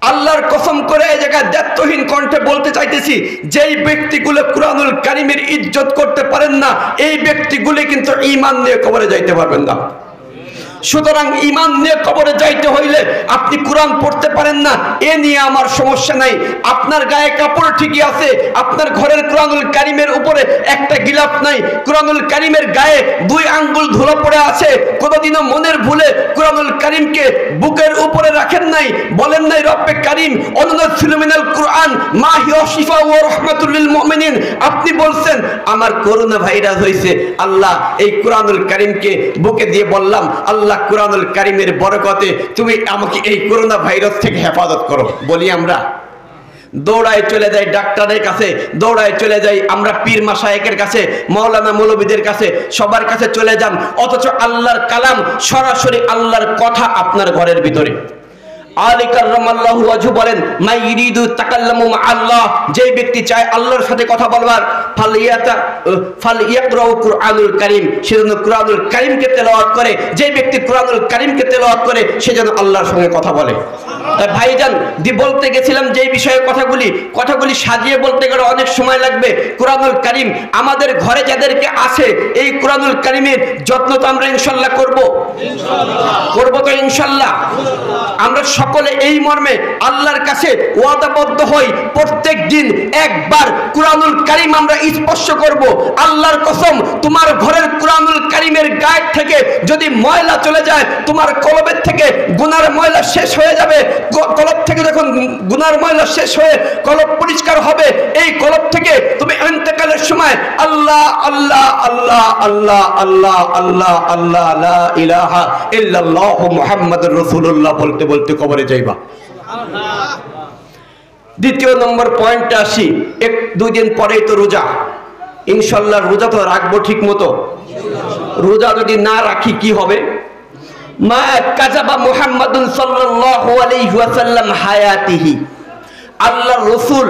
আল্লাহর কসম করে এই জায়গায় দায়িত্বহীন কণ্ঠে বলতে চাইতেছি, যেই ব্যক্তিগুলো কোরআনুল কারীমের ইজ্জত করতে পারেন না, এই ব্যক্তিগুলো কিন্তু ঈমান নিয়ে কবরে যাইতে পারবেন না। সুতরাং ঈমান নিয়ে কবরে যাইতে হইলে আপনি কোরআন পড়তে পারেন না, এ নিয়ে আমার সমস্যা নাই। আপনার গায়ে কাপড় ঠিকই আছে, আপনার ঘরের কোরআনুল কারীমের উপরে একটা গিলাফ নাই, কোরআনুল কারীমের গায়ে 2 আঙ্গুল ধুলো পড়ে আছে, কোনোদিনও মনের ভুলে কোরআনুল কারীমকে বুকের উপরে রাখেন নাই, বলেন নাই রব্বে কারীম অনুনাজ্জিলু মিনাল কুরআন মা হিয়া শিফা ওয়া রাহমাতুল লিল মুমিনিন। আপনি বলছেন আমার করোনা ভাইরাস হয়েছে, আল্লাহ এই কোরআনুল কারীমকে বুকে দিয়ে বললাম, আল্লাহ কোরআনুল কারীমের বরকতে তুমি আমাকে এই করোনা ভাইরাস থেকে হেফাজত করো। বলি আমরা, দৌড়ায় চলে যাই ডাক্তারের কাছে, দৌড়ায় চলে যাই আমরা পীর মাশায়েখের কাছে, মাওলানা মৌলবীদের কাছে, সবার কাছে চলে যান, অথচ আল্লাহর কালাম সরাসরি আল্লাহর কথা আপনার ঘরের ভিতরে। আলী কাররামাল্লাহু ওয়াজহু বলেন, মা ইরিদু তাকাল্লামু মা আল্লাহ, যে ব্যক্তি চায় আল্লাহর সাথে কথা বলবার, ফালইয়াকরাউ কুরআনুল কারীম, সে যেন কোরআনুল কারীমকে তেলাওয়াত করে। যে ব্যক্তি কোরআনুল কারীমকে তেলাওয়াত করে সে যেন আল্লাহর সঙ্গে কথা বলে। তাই ভাইজান বলতে গেছিলাম যে বিষয়ে কথাগুলি সাজিয়ে বলতে গেলে অনেক সময় লাগবে। কোরআনুল কারীম আমাদের ঘরে যাদেরকে আছে, এই কোরআনুল কারীমের যত্ন তো আমরা ইনশাআল্লাহ করব, করব তো ইনশাআল্লাহ। আমরা সকলে এই মর্মে আল্লাহর কাছে ওয়াদাবদ্ধ হই, প্রত্যেক দিন একবার কোরআনুল কারীম আমরা স্পর্শ করব। আল্লাহর কসম, তোমার ঘরের কোরআনুল কারীমের গায়ে থেকে যদি ময়লা চলে যায়, তোমার কলবের থেকে গুনার ময়লা শেষ হয়ে যাবে। কলব থেকে যখন গুনার ময়লা শেষ হয়ে কলব পরিষ্কার হবে, এই কলব থেকে তুমি ইন্তেকালের সময় আল্লাহ আল্লাহ আল্লাহ আল্লাহ আল্লাহ আল্লাহ আল্লাহ লা ইলাহা ইল্লাল্লাহ মুহাম্মাদুর রাসূলুল্লাহ বলতে বলতে কবরে যাইবা। দ্বিতীয় নম্বর পয়েন্টে আসি, 1-2 দিন পরেই তো রোজা, ইনশাআল্লাহ রোজা তো রাখবো ঠিক মতো। রোজা যদি না রাখি কি হবে? মা কাযাবা মুহাম্মাদুন সাল্লাল্লাহু আলাইহি ওয়াসাল্লাম হায়াতিহি, আল্লাহর রাসূল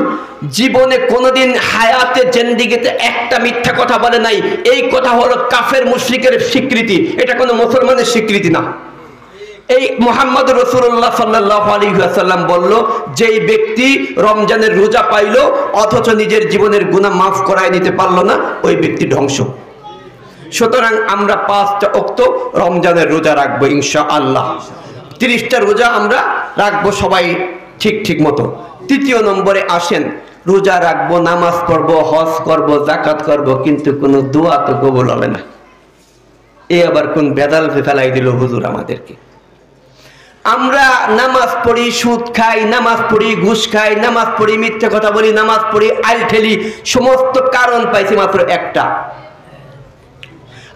জীবনে কোনোদিন হায়াতে জিন্দেগিতে একটা মিথ্যা কথা বলে নাই। এই কথা হলো কাফের মুশরিকের স্বীকৃতি, এটা কোনো মুসলমানের স্বীকৃতি না। এই মুহাম্মদ রাসূলুল্লাহ সাল্লাল্লাহু আলাইহি ওয়াসাল্লাম বলল, যেই ব্যক্তি রমজানের রোজা পাইল অথচ নিজের জীবনের গুনাহ মাফ করায় নিতে পারলো না, ওই ব্যক্তি ধ্বংস। সুতরাং আমরা 5টা ওয়াক্ত রমজানের রোজা রাখবো ইনশাআল্লাহ। 30টা রোজা আমরা রাখবো সবাই ঠিক মতো। তৃতীয় নম্বরে আসেন, রোজা রাখবো, নামাজ পড়বো, হজ করব, যাকাত করব, কিন্তু কোনো দোয়া তো কবুল হবে না। এ আবার কোন বেদাল ফেলাই দিল হুজুর আমাদেরকে। আমরা নামাজ পড়ি, সুদ খাই, নামাজ পড়ি, ঘুষ খাই, নামাজ পড়ি, মিথ্যে কথা বলি, নামাজ পড়ি, আইল ঠেলি, সমস্ত কারণ পাইছি মাত্র একটা।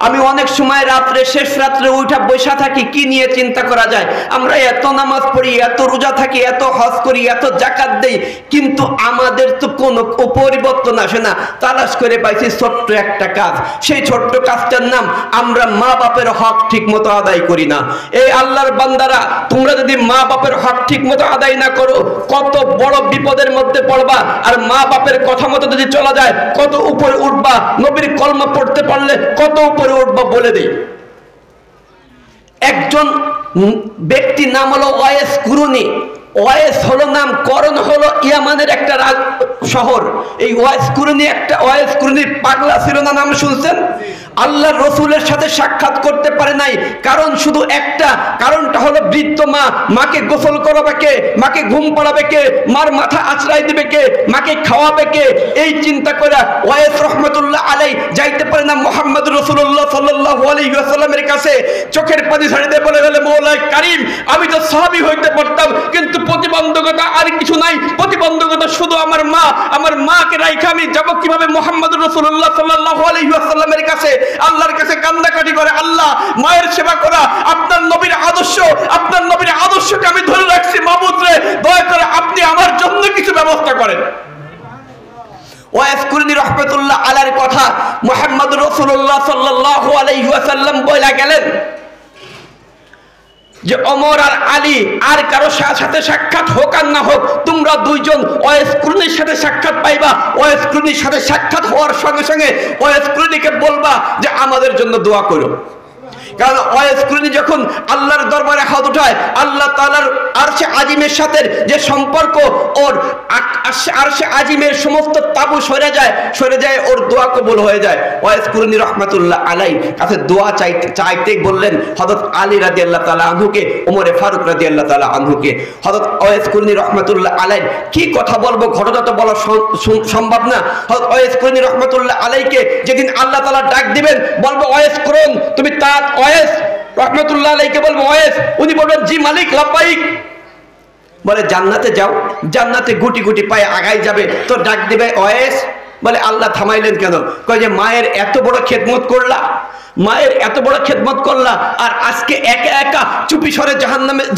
আমি অনেক সময় রাত্রে, শেষ রাত্রে উঠা বসা থাকি, কি নিয়ে চিন্তা করা যায়? আমরা এত নামাজ পড়ি, এত রোজা থাকি, এত হজ করি, এত যাকাত দেই, কিন্তু আমাদের তো কোনো পরিবর্তন আসে না। তালাশ করে পাইছি ছোট্ট একটা কাজ, সেই ছোট্ট কাজটার নাম আমরা মা বাপের হক ঠিক মতো আদায় করি না। এই আল্লাহর বান্দারা, তোমরা যদি মা বাপের হক ঠিক মতো আদায় না করো, কত বড় বিপদের মধ্যে পড়বা। আর মা বাপের কথা মতো যদি চলা যায়, কত উপরে উঠবা। নবীর কলমা পড়তে পারলে কত উপরে উঠবা বলে দেই। একজন ব্যক্তি নাম হলো ওয়াইস কুরুনি, ওয়াইস হলো নাম, করণ হলো ইয়ামানের একটা শহর। এই ওয়াইস কুরনি একটা ওয়াইস কুরনির পাগলা ছিল না, নাম শুনছেন? আল্লাহর রসুলের সাথে সাক্ষাৎ করতে পারে নাই, কারণ শুধু একটা, কারণটা হলো বৃদ্ধ মা। মাকে গোসল করাবে কে, মাকে ঘুম পাড়াবে কে, মার মাথা আছড়াই দিবে কে, মাকে খাওয়াবে কে, এই চিন্তা করে ওয়াইস রহমতুল্লাহ আলাই যাইতে পারে না মুহাম্মদ রাসূলুল্লাহ সাল্লাল্লাহু আলাইহি ওয়াসাল্লামের কাছে। চোখের পানি ঝাড়ি দিয়ে বলে গেলে, মওলাই কারীম, আমি তো সাহাবী হইতে পারতাম, কিন্তু প্রতিবন্ধকতা আর কিছু নাই, প্রতিবন্ধকতা শুধু আমার মা। আমার মাকে রাইখা আমি যাব কিভাবে মুহাম্মদ রাসূলুল্লাহ সাল্লাল্লাহু আলাইহি ওয়াসাল্লামের কাছে? আল্লাহর কাছে কান্নাকাটি করে, আল্লাহ, মায়ের সেবা করা আপনার নবীর আদর্শ, আপনার নবীর আদর্শকে আমি ধরে রাখছি, মাবুদ রে, দয়া করে আপনি আমার জন্য কিছু ব্যবস্থা করেন। ওয়াইস কুরনি রাহমাতুল্লাহ আলাইহির কথা মুহাম্মদ রাসূলুল্লাহ সাল্লাল্লাহু আলাইহি ওয়াসাল্লাম বলে গেলেন যে ওমর আর আলী আর কারো সাথে সাক্ষাৎ হোক আর না হোক, তোমরা দুইজন ওয়াইস কুরনির সাথে সাক্ষাৎ পাইবা। ওয়াইস কুরনির সাথে সাক্ষাৎ হওয়ার সঙ্গে সঙ্গে ওয়াইস কুরনিকে বলবা যে আমাদের জন্য দোয়া করো। কারণ ওয়াইস কুরনি যখন আল্লাহর দরবারে হাত উঠায়, আল্লাহ তাআলার আরশে আজিমের সাথে যে সম্পর্ক, ওর আরশে আজিমের সমস্ত তাবু সরে যায়, ওর দোয়া কবুল হয়ে যায়। ওয়াইস কুরনি রাহমাতুল্লাহ আলাইহি কাছে দোয়া চাইতে বললেন হযরত আলী রাদিয়াল্লাহু তাআলা আনহুকে, ওমর ফারুক রাদিয়াল্লাহু তাআলা আনহুকে। হযরত ওয়াইস কুরনি রাহমাতুল্লাহ আলাইহি কি কথা বলবো, ঘটনা তো বলা সম্ভব না। হযরত ওয়াইস কুরনি রাহমাতুল্লাহ আলাইহিকে যেদিন আল্লাহ তাআলা ডাক দিবেন, বলবো ওয়াইস কুরন তুমি তাত ওয়াইস রহমতুল্লাহ আলাইহিকে বলবো ওয়াইস, উনি বলবেন জি মালিক লাব্বাইক। বলে জান্নাতে যাও, জান্নাতে গুটি গুটি পায়ে আগাই যাবে, তো ডাক দিবে ওয়াইস। বলে আল্লাহ থামাইলেন কেন? কয় যে মায়ের এত বড় খেদমত করলা, মায়ের এত বড় খেদমত করলা, আর আজকে একা একা চুপি সরে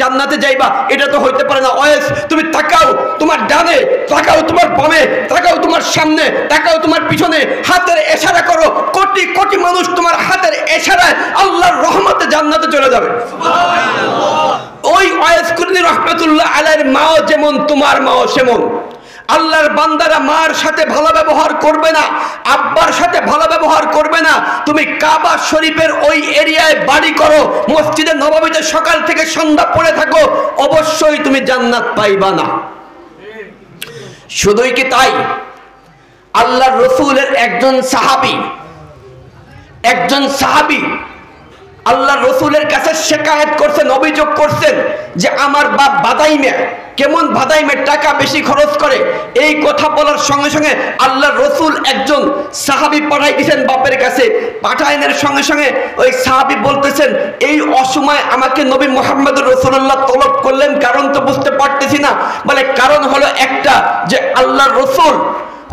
জান্নাতে যাইবা, এটা তো হইতে পারে না। ওয়াইস তুমি তাকাও তোমার ডানে, তাকাও তোমার বামে, তাকাও তোমার সামনে, তাকাও তোমার পিছনে, হাতের ইশারা করো, কোটি কোটি মানুষ তোমার হাতের ইশারায় আল্লাহর রহমতে জান্নাতে চলে যাবে। ওই ওয়াইস কুরনি রাহমাতুল্লাহ আলাইহির মাও যেমন তোমার মাও সেমন। আল্লাহর বান্দারা মার সাথে ভালো ব্যবহার করবে না, আব্বার সাথে ভালো ব্যবহার করবে না। তুমি কাবা শরীফের ওই এরিয়ায় বাড়ি করো, মসজিদে নববীতে সকাল থেকে সন্ধ্যা পড়ে থাকো, অবশ্যই তুমি জান্নাত পাইবা না। শুধুই কি তাই, আল্লাহর রাসূলের একজন সাহাবী আল্লাহর রাসূলের কাছে শিকায়ত করছেন, অভিযোগ করছেন যে আমার বাপ বাদাইমে, কেমন বাদাইমে টাকা বেশি খরচ করে। এই কথা বলার সঙ্গে সঙ্গে আল্লাহর রাসূল একজন সাহাবী পাঠাই দিয়েছেন বাপের কাছে। পাঠাইনের সঙ্গে সঙ্গে ওই সাহাবী বলতেছেন, এই অসময়ে আমাকে নবী মুহাম্মদ রাসূলুল্লাহ তলব করলেন, কারণ তো বুঝতে পারতেছি না। বলে কারণ হলো একটা, যে আল্লাহর রাসূল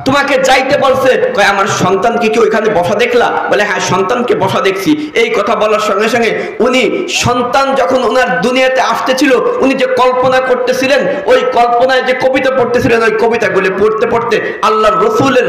তোমাকে যাইতে বলছে। কয় আমার সন্তানকে কি ওইখানে বসা দেখলা? বলে হ্যাঁ, সন্তানকে বসা দেখছি। এই কথা বলার সঙ্গে সঙ্গে উনি সন্তান যখন ওনার দুনিয়াতে আসতেছিল, উনি যে কল্পনা করতেছিলেন, ওই কল্পনায় যে কবিতা পড়তেছিলেন, ওই কবিতাগুলি পড়তে পড়তে আল্লাহর রাসূলের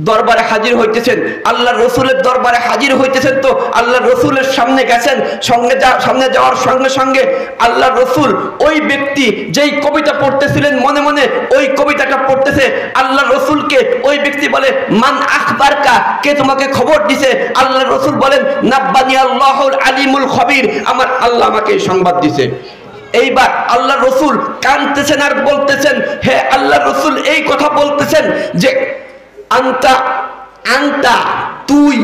দরবারে হাজির হইতেছেন। আল্লাহর রাসূলের দরবারে হাজির হইতেছেন, তো আল্লাহর রাসূলের সামনে গেছেন। সামনে যাওয়ার সঙ্গে সঙ্গে আল্লাহর রাসূল ওই ব্যক্তি যেই কবিতা পড়তেছিলেন মনে মনে ওই কবিতাটা পড়তেছে, আল্লাহর রাসূলকে ওই ব্যক্তি বলে মান আখবারকা, কে তোমাকে খবর দিছে? আল্লাহর রাসূল বলেন নাব্বানি আল্লাহুল আলিমুল খবীর, আমার আল্লাহ আমাকে সংবাদ দিছে। এইবার আল্লাহর রাসূল কাঁদতেছেন আর বলতেছেন, হে আল্লাহর রাসূল, এই কথা বলতেছেন যে আন্তা তুই,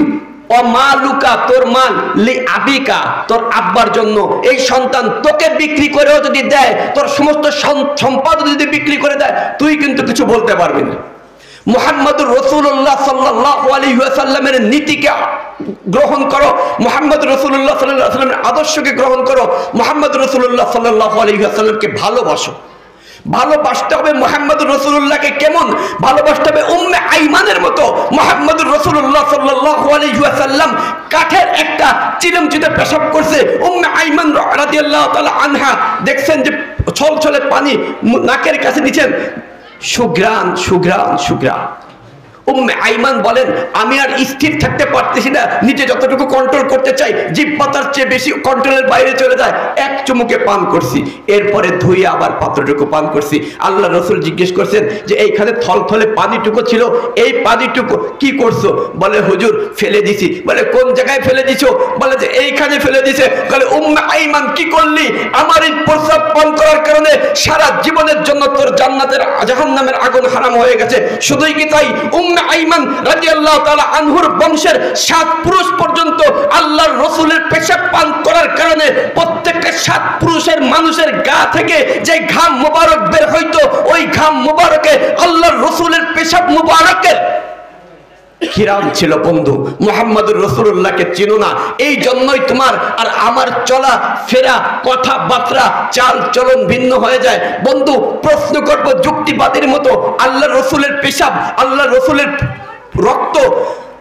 অমালুকা তোর মাল, লি আবিকা তোর আব্বার জন্য। এই সন্তান তোকে বিক্রি করেও যদি দেয়, তোর সমস্ত সম্পদ যদি বিক্রি করে দেয়, তুই কিন্তু কিছু বলতে পারবি না। মুহাম্মদুর রাসূলুল্লাহ সাল্লাল্লাহু আলাইহি ওয়াসাল্লামের নীতিকে গ্রহণ করো, মুহাম্মদ রাসূলুল্লাহ সাল্লাল্লাহু আলাইহি ওয়াসাল্লামের আদর্শকে গ্রহণ করো, মুহাম্মদ রাসূলুল্লাহ সাল্লাল্লাহু আলাইহি ওয়াসাল্লামকে ভালোবাসো। ভালোবাসতে হবে মুহাম্মদুর রাসূলুল্লাহকে, কেমন ভালোবাসতে হবে? উম্মে আইমানের মতো। মুহাম্মদুর রাসূলুল্লাহ সাল্লাল্লাহু আলাইহি ওয়াসাল্লাম কাঠের একটা চিলমচিতে পেশাব করছে, উম্মে আইমান রাদিয়াল্লাহু তাআলা আনহা দেখছেন যে ছলছলে পানি নাকের কাছে নিছেন, সুঘ্রাণ সুঘ্রাণ সুঘ্রাণ। উম্মে আইমান বলেন, আমি আর স্থির থাকতে পারতেছি না, নিজে যতটুকু কন্ট্রোল করতে চাই জিহ্বা তার চেয়ে বেশি কন্ট্রোলের বাইরে চলে যায়, এক চুমুকে পান করছি, এরপরে ধুয়ে আবার পাত্রটুকু পান করছি। আল্লাহ রসুল জিজ্ঞেস করছেন যে এইখানে থলথলে পানিটুকু ছিল, এই পানিটুকু কি করছো? বলে হুজুর ফেলে দিছি। বলে কোন জায়গায় ফেলে দিছো? বলে যে এইখানে ফেলে দিছে। বলে উম্মে আইমান কি করলি? আমার এই প্রস্রাব পান করার কারণে সারা জীবনের জন্য তোর জান্নাতের জাহান্নামের আগুন হারাম হয়ে গেছে। শুধুই কি তাই, উম্মে আইমান রাদিয়াল্লাহু তাআলা আনহুর বংশের 7 পুরুষ পর্যন্ত আল্লাহর রাসূলের পেশাব পান করার কারণে প্রত্যেকটা 7 পুরুষের মানুষের গা থেকে যে ঘাম মুবারক বের হইতো, ওই ঘাম মুবারকে আল্লাহর রাসূলের পেশাব মুবারকের ঘিরান ছিল। বন্ধু, মুহাম্মদুর রাসূলুল্লাহকে চিনো না, এই জন্যই তোমার আর আমার চলা ফেরা, কথাবার্তা, চাল চলন ভিন্ন হয়ে যায়। বন্ধু, প্রশ্ন করব যুক্তিবাদীর মতো, আল্লাহর রাসূলের পেশাব, আল্লাহর রাসূলের রক্ত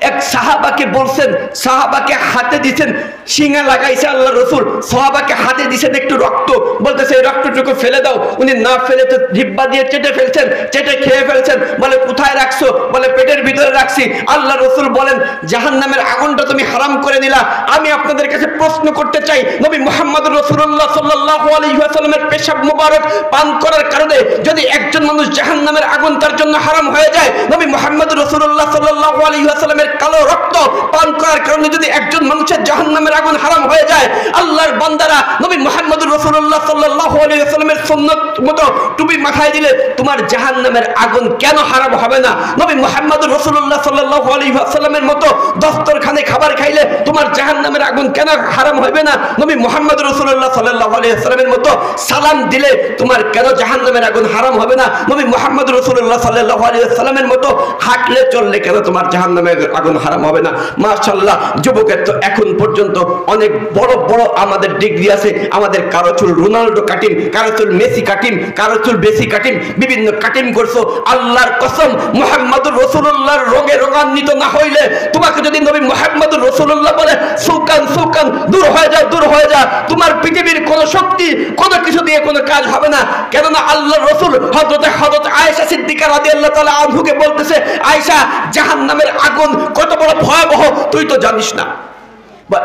এক সাহাবাকে বলছেন, সাহাবাকে হাতে দিচ্ছেন, শিঙা লাগাইছে আল্লাহ রসুল, সাহাবাকে হাতে দিচ্ছেন একটু রক্ত, বলতেছে এই রক্তটুকু ফেলে দাও। উনি না ফেলে তো জিহ্বা দিয়ে চেটে ফেলছেন, চেটে খেয়ে ফেলছেন। বলে কোথায় রাখছো? বলে পেটের ভিতরে রাখছি। আল্লাহ রসুল বলেন জাহান্নামের আগুনটা তুমি হারাম করে দিলা। আমি আপনাদের কাছে প্রশ্ন করতে চাই, নবী মুহাম্মদ রাসূলুল্লাহ সাল্লাল্লাহু আলাইহি ওয়াসাল্লামের পেশাব মুবারক পান করার কারণে যদি একজন মানুষ জাহান্নামের আগুন তার জন্য হারাম হয়ে যায়, নবী মুহাম্মদ রাসূলুল্লাহ সাল্লাল্লাহু আলাইহি ওয়াসাল্লামের কালো রক্ত পান করার কারণে যদি একজন মানুষের জাহান্নামের আগুন হারাম হয়ে যায়, আল্লাহর বান্দারা নবী মুহাম্মদ রাসূলুল্লাহ সাল্লাল্লাহু আলাইহি ওয়াসাল্লামের সুন্নাত মতো টুপি মাথায় দিলে তোমার জাহান্নামের আগুন কেন হারাম হবে না? নবী মুহাম্মদ রাসূলুল্লাহ সাল্লাল্লাহু আলাইহি ওয়াসাল্লামের মতো দস্তরখানে খাবার খাইলে তোমার জাহান্নামের আগুন কেন হারাম হবে না? নবী মুহাম্মদ রাসূলুল্লাহ সাল্লাল্লাহু আলাইহি ওয়াসাল্লামের মতো সালাম দিলে তোমার কেন জাহান্নামের আগুন হারাম হবে না? নবী মুহাম্মদ রাসূলুল্লাহ সাল্লাল্লাহু আলাইহি ওয়াসাল্লামের মতো হাঁটলে চললে কেন তোমার জাহান্নামের আগুন হারাম হবে না? মাশাআল্লাহ, যুবকের তো এখন পর্যন্ত অনেক বড় বড় আমাদের ডিগ্রি আছে। আমাদের কারো চুল রোনাল্ডো কাটিং, কারো চুল মেসি কাটিং, কারো চুল বেশি কাটিং, বিভিন্ন কাটিং করছো। আল্লাহর কসম, মুহাম্মদুর রাসূলুল্লাহর রোগে রোগান্বিত না হইলে তোমাকে যদি নবী মুহাম্মদুর রাসূলুল্লাহ বলে সুকান সুকান দূর হয়ে যাও, দূর হয়ে যা, তোমার পৃথিবীর কোন শক্তি কোন কিছু দিয়ে কোনো কাজ হবে না। কেননা আল্লাহর রাসূল হযরত আয়েশা সিদ্দিকা রাদিয়াল্লাহু তাআলা আনহুকে বলতেছে, আয়েশা জাহান্নামের আগুন কত বড় ভয়াবহ তুই তো জানিস না।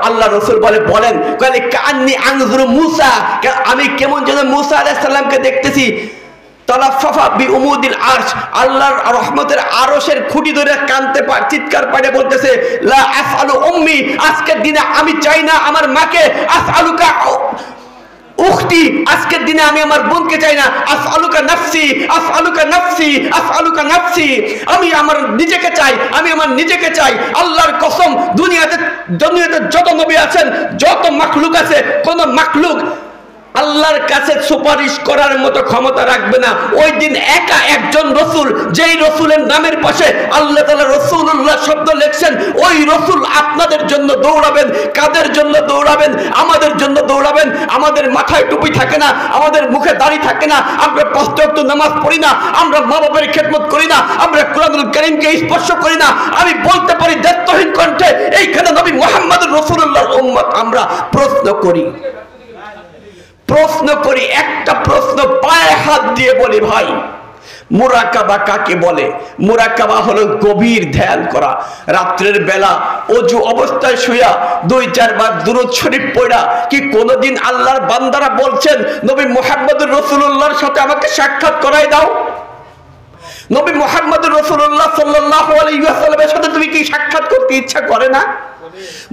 আল্লাহ রসুল বলেন কান্নি আনজুরু মুসা, আমি কেমন যেন মুসা আলাইহিস সালামকে দেখতেছি, তালাফফা বিউমুদিল আরশ, আল্লাহর রহমতের আরশের খুঁটি ধরে কানতে চিৎকার পাড়ে বলতেছে লা আফআলু উম্মি, আজকের দিনে আমি চাই না আমার মাকে, আফআলুকা উখতি, আজকের দিনে আমি আমার বোনকে চাই না, আফআলুকা নাফসি, আফআলুকা নাফসি, আফআলুকা নাফসি, আমি আমার নিজেকে চাই, আমি আমার নিজেকে চাই। আল্লাহর কসম, দুনিয়াতে যত নবী আছেন, যত মাখলুক আছে, কোন মাখলুক আল্লাহর কাছে সুপারিশ করার মতো ক্ষমতা রাখবে না। ওই দিন একা একজন রসুল, যেই রসুলের নামের পাশে আল্লাহ তাআলা রাসূলুল্লাহ শব্দ লিখছেন, ওই রসুল আপনাদের জন্য দৌড়াবেন। কাদের জন্য দৌড়াবেন? আমাদের জন্য দৌড়াবেন। আমাদের মাথায় টুপি থাকে না, আমাদের মুখে দাড়ি থাকে না, আমরা 5 ওয়াক্ত নামাজ পড়ি না, আমরা মা বাবার খেদমত করি না, আমরা কোরআনুল কারীমকে স্পর্শ করি না। আমি বলতে পারি দায়িত্বহীন কণ্ঠে, এইখানে নবী মুহাম্মদুর রাসূলুল্লাহর উম্মত আমরা প্রশ্ন করি, একটা প্রশ্ন পায়ে হাত দিয়ে বলি, ভাই মুরাকাবা কাকে বলে? মুরাকাবা হলো গভীর ধ্যান করা। রাত্রের বেলা অজু অবস্থায় শুয়া 2-4 বার দুরূদ শরীফ পড়া। কি কোনদিন আল্লাহর বান্দারা বলছেন নবী মুহাম্মদুর রাসূলুল্লাহর সাথে আমাকে সাক্ষাৎ করাই দাও? নবী মুহাম্মদুর রাসূলুল্লাহ সাল্লাল্লাহু আলাইহি ওয়াসাল্লামের সাথে তুমি কি সাক্ষাৎ করতে ইচ্ছা করে না?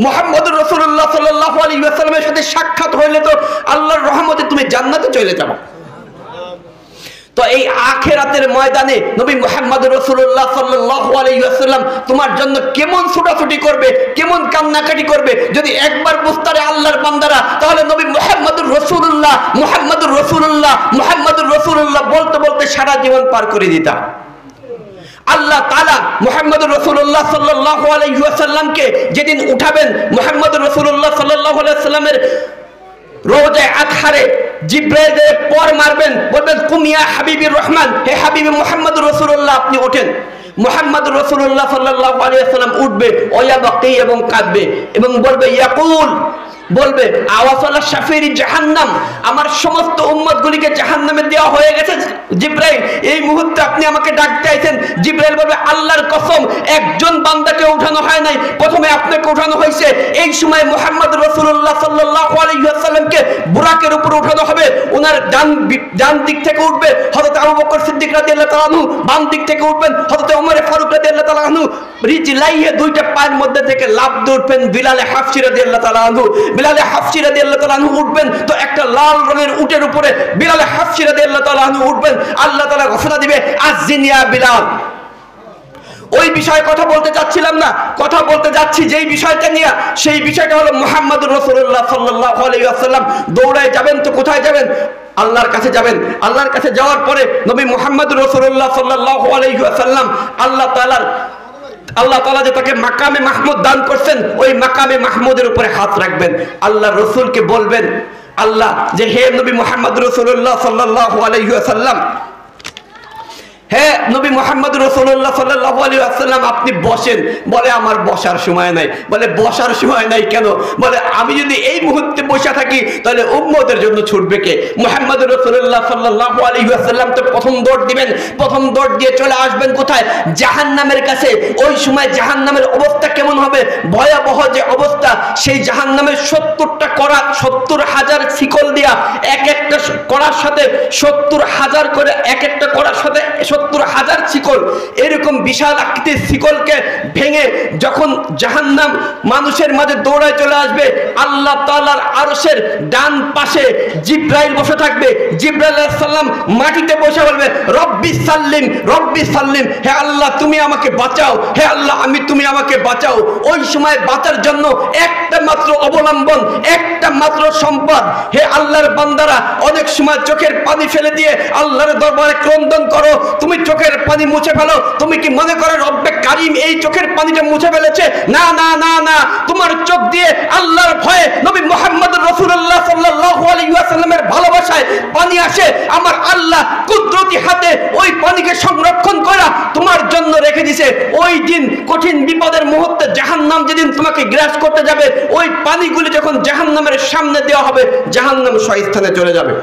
মুহাম্মদুর রাসূলুল্লাহ সাল্লাল্লাহু আলাইহি ওয়াসাল্লামের সাথে সাক্ষাৎ হইলে তো আল্লাহর রহমতে তুমি জান্নাতে চলে যাবে। তো এই আখিরাতের ময়দানে নবী মুহাম্মদুর রাসূলুল্লাহ সাল্লাল্লাহু আলাইহি ওয়াসাল্লাম তোমার জন্য কেমন ছুটাছুটি করবে, কেমন কান্নাকাটি করবে যদি একবার বুঝতারে আল্লাহর বান্দারা, তাহলে নবী মুহাম্মদুর রাসূলুল্লাহ মুহাম্মদুর রাসূলুল্লাহ মুহাম্মদুর রাসূলুল্লাহ বলতে বলতে সারা জীবন পার করে দিতাম। আল্লাহ তাআলা মুহাম্মদুর রাসূলুল্লাহ সাল্লাল্লাহু আলাইহি ওয়াসাল্লামকে যেদিন উঠাবেন, মুহাম্মদুর রাসূলুল্লাহ সাল্লাল্লাহু আলাইহি ওয়াসাল্লামের রওজায়ে আতহারে জিবরাইল পর মারবেন, বলবেন কুমিয়া হাবিবুর রহমান, হে হাবিবি মুহাম্মদুর রাসূলুল্লাহ আপনি ওঠেন। মুহাম্মদুর রাসূলুল্লাহ সাল্লাল্লাহু আলাইহি ওয়াসাল্লাম উঠবে, ওয়ায়াবকি এবং কাঁদবে এবং বলবে ইয়াকুল বলবে আওয়াসালা শাফিরি জাহান্নাম, আমার সমস্ত উম্মতগুলিকে জাহান্নামে দেওয়া হয়ে গেছে জিবরাইল, এই মুহূর্তে আপনি আমাকে ডাকতে আইছেন। জিবরাইল বলবে আল্লাহর কসম, একজন বান্দাকে উঠানো হয় নাই, প্রথমে আপনাকে উঠানো হয়েছে। এই সময় মুহাম্মদ রাসূলুল্লাহ সাল্লাল্লাহু আলাইহি ওয়াসাল্লামকে বুরাকের উপর উঠানো হবে। ওনার ডান দিক থেকে উঠবে হযরত আবু বকর সিদ্দিক রাদিয়াল্লাহু তাআলা আনহু, বাম দিক থেকে উঠবেন হযরত ওমর ফারুক রাদিয়াল্লাহু তাআলা আনহু। রিজলাইহে দুইটা পায়ের মধ্যে থেকে লাফ দিয়ে উঠবেন বিলাল হাফসি রাদিয়াল্লাহু তাআলা আনহু। বিলাল হাফসি রাদিয়াল্লাহু তাআলা আনহু উঠবেন তো একটা লাল রঙের উটের উপরে বিলাল হাফসি রাদিয়াল্লাহু তাআলা আনহু উঠবেন। আল্লাহ তাআলা ঘোষণা দিবে আজিনিয়া বিলাল। ওই বিষয়ে কথা বলতে চাচ্ছিলাম না, কথা বলতে যাচ্ছি যেই বিষয়টা নিয়ে, সেই বিষয়টা হলো মুহাম্মদুর রাসূলুল্লাহ সাল্লাল্লাহু আলাইহি ওয়াসাল্লাম দৌড়ায় যাবেন তো কোথায় যাবেন? আল্লাহর কাছে যাবেন। আল্লাহর কাছে যাওয়ার পরে নবী মুহাম্মদুর রাসূলুল্লাহ সাল্লাল্লাহু আলাইহি ওয়াসাল্লাম আল্লাহ তাআলা যে তাকে মাকামে মাহমুদ দান করছেন, ওই মাকামে মাহমুদের উপরে হাত রাখবেন। আল্লাহ রসুলকে বলবেন আল্লাহ যে হে নবী মুহাম্মদ রাসূলুল্লাহ সাল্লাল্লাহু আলাইহি ওয়াসাল্লাম, হে নবী মুহাম্মদ রাসূলুল্লাহ সাল্লাল্লাহু আলাইহি ওয়াসাল্লাম আপনি বসেন। বলে আমার বসার সময় নাই। বলে বসার সময় নাই কেন? বলে আমি যদি এই মুহূর্তে বসে থাকি তাহলে উম্মতের জন্য ছুটবে কে? মুহাম্মদ রাসূলুল্লাহ সাল্লাল্লাহু আলাইহি ওয়াসাল্লাম তো প্রথম দৌড় দিবেন, প্রথম দৌড় দিয়ে চলে আসবেন কোথায়? জাহান্নামের কাছে। ওই সময় জাহান্নামের অবস্থা কেমন হবে? ভয়াবহ যে অবস্থা, সেই জাহান্নামের 70টা কড়া, 70,000 শিকল দিয়া এক একটা কড়ার সাথে 70,000 করে, এক একটা কড়ার সাথে 70,000 শিকল, এরকম বিশাল আকৃতির শিকলকে ভেঙে যখন জাহান্নাম মানুষের মাঝে দৌড়ায় চলে আসবে, আল্লাহ তাআলার আরশের ডান পাশে জিবরাইল বসে থাকবে। জিবরাইল আলাইহিস সালাম মাটিতে বসে বলবে রব্বি সাল্লিম, রব্বি সাল্লিম, হে আল্লাহ তুমি আমাকে বাঁচাও, হে আল্লাহ তুমি আমাকে বাঁচাও। ওই সময় বাঁচার জন্য একটা মাত্র অবলম্বন, একটা মাত্র সম্পদ। হে আল্লাহর বান্দারা, অনেক সময় চোখের পানি ফেলে দিয়ে আল্লাহর দরবারে ক্রন্দন করো, তুমি চোখের পানি মুছে ফেলো। তুমি কি মনে করো রব্বে কারীম এই চোখের পানিটা মুছে ফেলেছে? না না না না, তোমার চোখ দিয়ে আল্লাহর ভয়ে নবী মুহাম্মদ রাসূলুল্লাহ সাল্লাল্লাহু আলাইহি ওয়াসাল্লামের ভালোবাসায় পানি আসে। আমার আল্লাহ কুদরতি হাতে ওই পানিকে সংরক্ষণ করা তোমার জন্য রেখে দিয়েছে। ওই দিন কঠিন বিপদের মুহূর্তে জাহান্নাম যেদিন তোমাকে গ্রাস করতে যাবে, ওই পানিগুলি যখন জাহান্নামের সামনে দেওয়া হবে, জাহান্নাম স্বস্থানে চলে যাবে।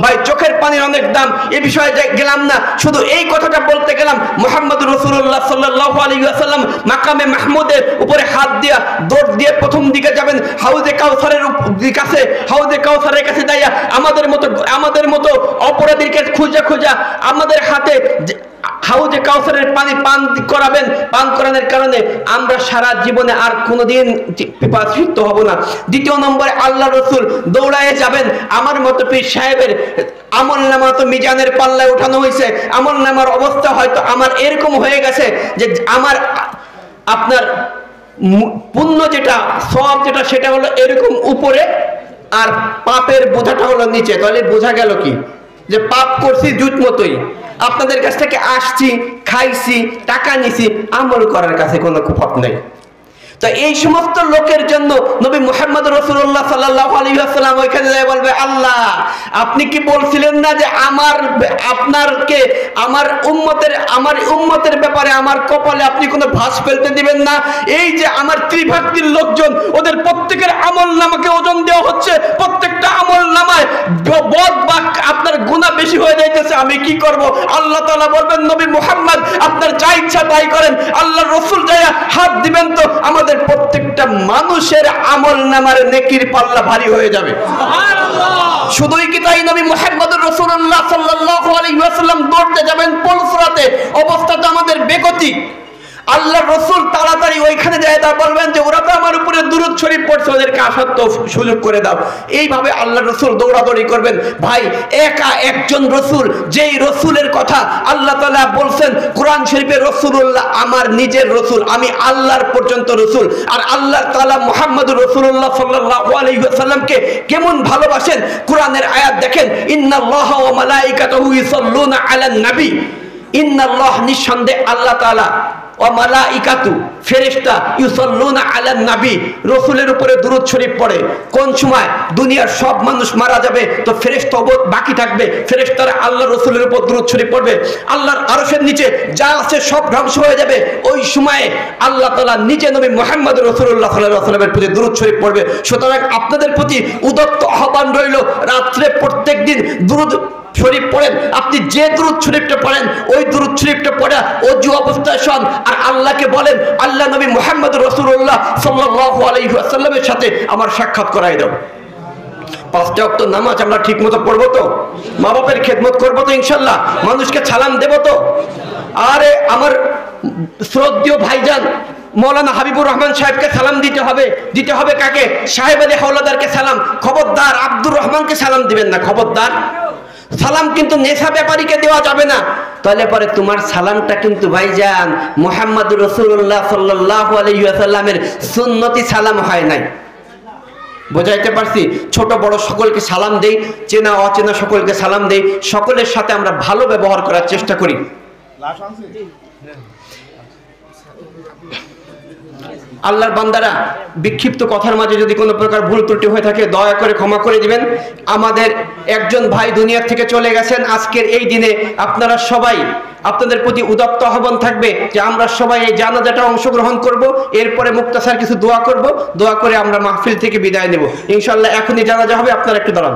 ভাই চোখের পানির অনেক দাম, এই বিষয়ে গেলাম না, শুধু এই কথাটা বলতে গেলাম। মুহাম্মদুর রাসূলুল্লাহ সাল্লাল্লাহু আলাইহি ওয়াসাল্লাম মাকামে মাহমুদের উপরে হাত দিয়া দৌড় দিয়ে প্রথম দিকে যাবেন হাউজে কাউসারের কাছে। হাউজে কাউসারের কাছে যাইয়া আমাদের মতো অপরাধীকে খুঁজে আমাদের হাতে হাউজে কাউসারের পানি পান করাবেন। পান করানোর কারণে আমরা সারা জীবনে আর কোনোদিন পিপাসিত হব না। দ্বিতীয় নম্বরে আল্লাহ রসুল দৌড়ায় যাবেন। আমার মতো পীর সাহেবের আমল নামা তো মিজানের পাল্লায় উঠানো হয়েছে। আমল নামার অবস্থা হয়তো আমার এরকম হয়ে গেছে যে আপনার পুণ্য যেটা, সওয়াব যেটা, সেটা হলো এরকম উপরে আর পাপের বোঝাটা হলো নিচে। তাহলে বোঝা গেল কি যে পাপ করছি জুত মতোই। আপনাদের কাছ থেকে আসছি, খাইছি, টাকা নিছি, আমল করার কাছে কোনো পথ নেই। তো এই সমস্ত লোকের জন্য নবী মুহাম্মদ রাসূলুল্লাহ সাল্লাল্লাহু আলাইহি ওয়াসাল্লাম ওইখানে যায় বলবে আল্লাহ আপনি কি বলছিলেন না যে আমার উম্মতের ব্যাপারে আমার কপালে আপনি কোনো ভাঁজ ফেলতে দিবেন না। এই যে আমার ত্রিভাগের লোকজন, ওদের প্রত্যেকের আমল নামাকে ওজন দেওয়া হচ্ছে, প্রত্যেকটা আমল নামায় বদ বা আপনার গুনাহ বেশি হয়ে যাইতেছে, আমি কি করব? আল্লাহ তাআলা বলবেন নবী মুহাম্মদ আপনার যা ইচ্ছা তাই করেন। আল্লাহর রাসূল যায় হাত দিবেন তো আমাদের প্রত্যেকটা মানুষের আমল নামার নেকির পাল্লা ভারী হয়ে যাবে। সুবহানাল্লাহ। শুধুই কি তাই, নবী মুহাম্মদ রাসূলুল্লাহ সাল্লাল্লাহু আলাইহি ওয়াসাল্লাম দৌড়তে যাবেন পলসরাতে, অবস্থা তো আমাদের বেগতিক। আল্লাহ রসুল তাড়াতাড়ি ওইখানে যায়, তা বলবেন যে ওরা তো আমার উপরে দুরূদ শরীফ পড়ছে, ওদেরকে আসার তো সুযোগ করে দাও। এইভাবে আল্লাহ রসুল দৌড়াদৌড়ি করবেন। ভাই একা একজন রসুল, যেই রসুলের কথা আল্লাহ তাআলা বলছেন কোরআন শরীফে, রসুলুল্লাহ আমার নিজের রসুল, আমি আল্লাহর পর্যন্ত রসুল। আর আল্লাহ তাআলা মুহাম্মদুর রাসূলুল্লাহ সাল্লাল্লাহু আলাইহি ওয়াসাল্লামকে কেমন ভালোবাসেন, কোরআনের আয়াত দেখেন, ইন্নাল্লাহা ওয়া মালাইকাতুহু ইউসাল্লুনা আলান নবী। ইন্নাল্লাহ নিঃসন্দেহে আল্লাহ তাআলা ও মালাইকাতু ফেরেশতা ইউসাল্লুনা আলান নবী রাসূলের উপরে দুরূদ শরীফ পড়ে। কোন সময় দুনিয়ার সব মানুষ মারা যাবে তো ফেরেশতা বাকি থাকবে, ফেরেশতারা আল্লাহ রাসূলের উপর দুরূদ শরীফ পড়বে। আল্লাহর আরশের নিচে যা আছে আছে সব ধ্বংস হয়ে যাবে, ওই সময়ে আল্লাহ তাআলা নিজে নবী মুহাম্মদ রাসূলুল্লাহ সাল্লাল্লাহু আলাইহি ওয়াসাল্লামের প্রতি দুরূদ শরীফ পড়বে। সুতরাং আপনাদের প্রতি উদাত্ত আহ্বান রইল, রাত্রে প্রত্যেকদিন দুরূদ শরীফ পড়েন। আপনি যে দুরূদ শরীফটা পড়েন ওই দুরূদ শরীফটা পড়া ওযু অবস্থায় শোন, আর আল্লাহকে বলেন আল্লাহ নবী মুহাম্মদ রাসূলুল্লাহ সাল্লাল্লাহু আলাইহি ওয়াসাল্লামের সাথে আমার সাক্ষাৎ করাই দাও। 5 ওয়াক্ত নামাজ আমরা ঠিকমতো পড়বো তো? মা বাপের খেদমত করবো তো ইনশাআল্লাহ? মানুষকে সালাম দেব তো? আরে আমার শ্রদ্ধেয় ভাইজান মৌলানা হাবিবুর রহমান সাহেবকে সালাম দিতে হবে। দিতে হবে কাকে? সাহেব আলী হাওলাদারকে সালাম। খবরদার আব্দুর রহমানকে সালাম দিবেন না, খবরদার। সালাম কিন্তু নেশা ব্যাপারীকে দেওয়া যাবে না। তাহলে পরে তোমার সালামটা কিন্তু ভাইজান মুহাম্মদুর রাসূলুল্লাহ সাল্লাল্লাহু আলাইহি ওয়াসাল্লামের সুন্নতি সালাম হয় নাই। বোঝাইতে পারছি? ছোট বড় সকলকে সালাম দেই, চেনা অচেনা সকলকে সালাম দেই, সকলের সাথে আমরা ভালো ব্যবহার করার চেষ্টা করি। আল্লাহর বান্দারা, বিক্ষিপ্ত কথার মাঝে যদি কোনো প্রকার ভুল ত্রুটি হয়ে থাকে দয়া করে ক্ষমা করে দিবেন। আমাদের একজন ভাই দুনিয়া থেকে চলে গেছেন আজকের এই দিনে। আপনারা সবাই, আপনাদের প্রতি উদাত্ত আহ্বান থাকবে যে আমরা সবাই এই জানাজাটা অংশগ্রহণ করব, এরপরে মুক্তাসার কিছু দোয়া করব, দোয়া করে আমরা মাহফিল থেকে বিদায় নেব ইনশাআল্লাহ। এখনই জানাজা হবে, আপনারা একটু দাঁড়ান।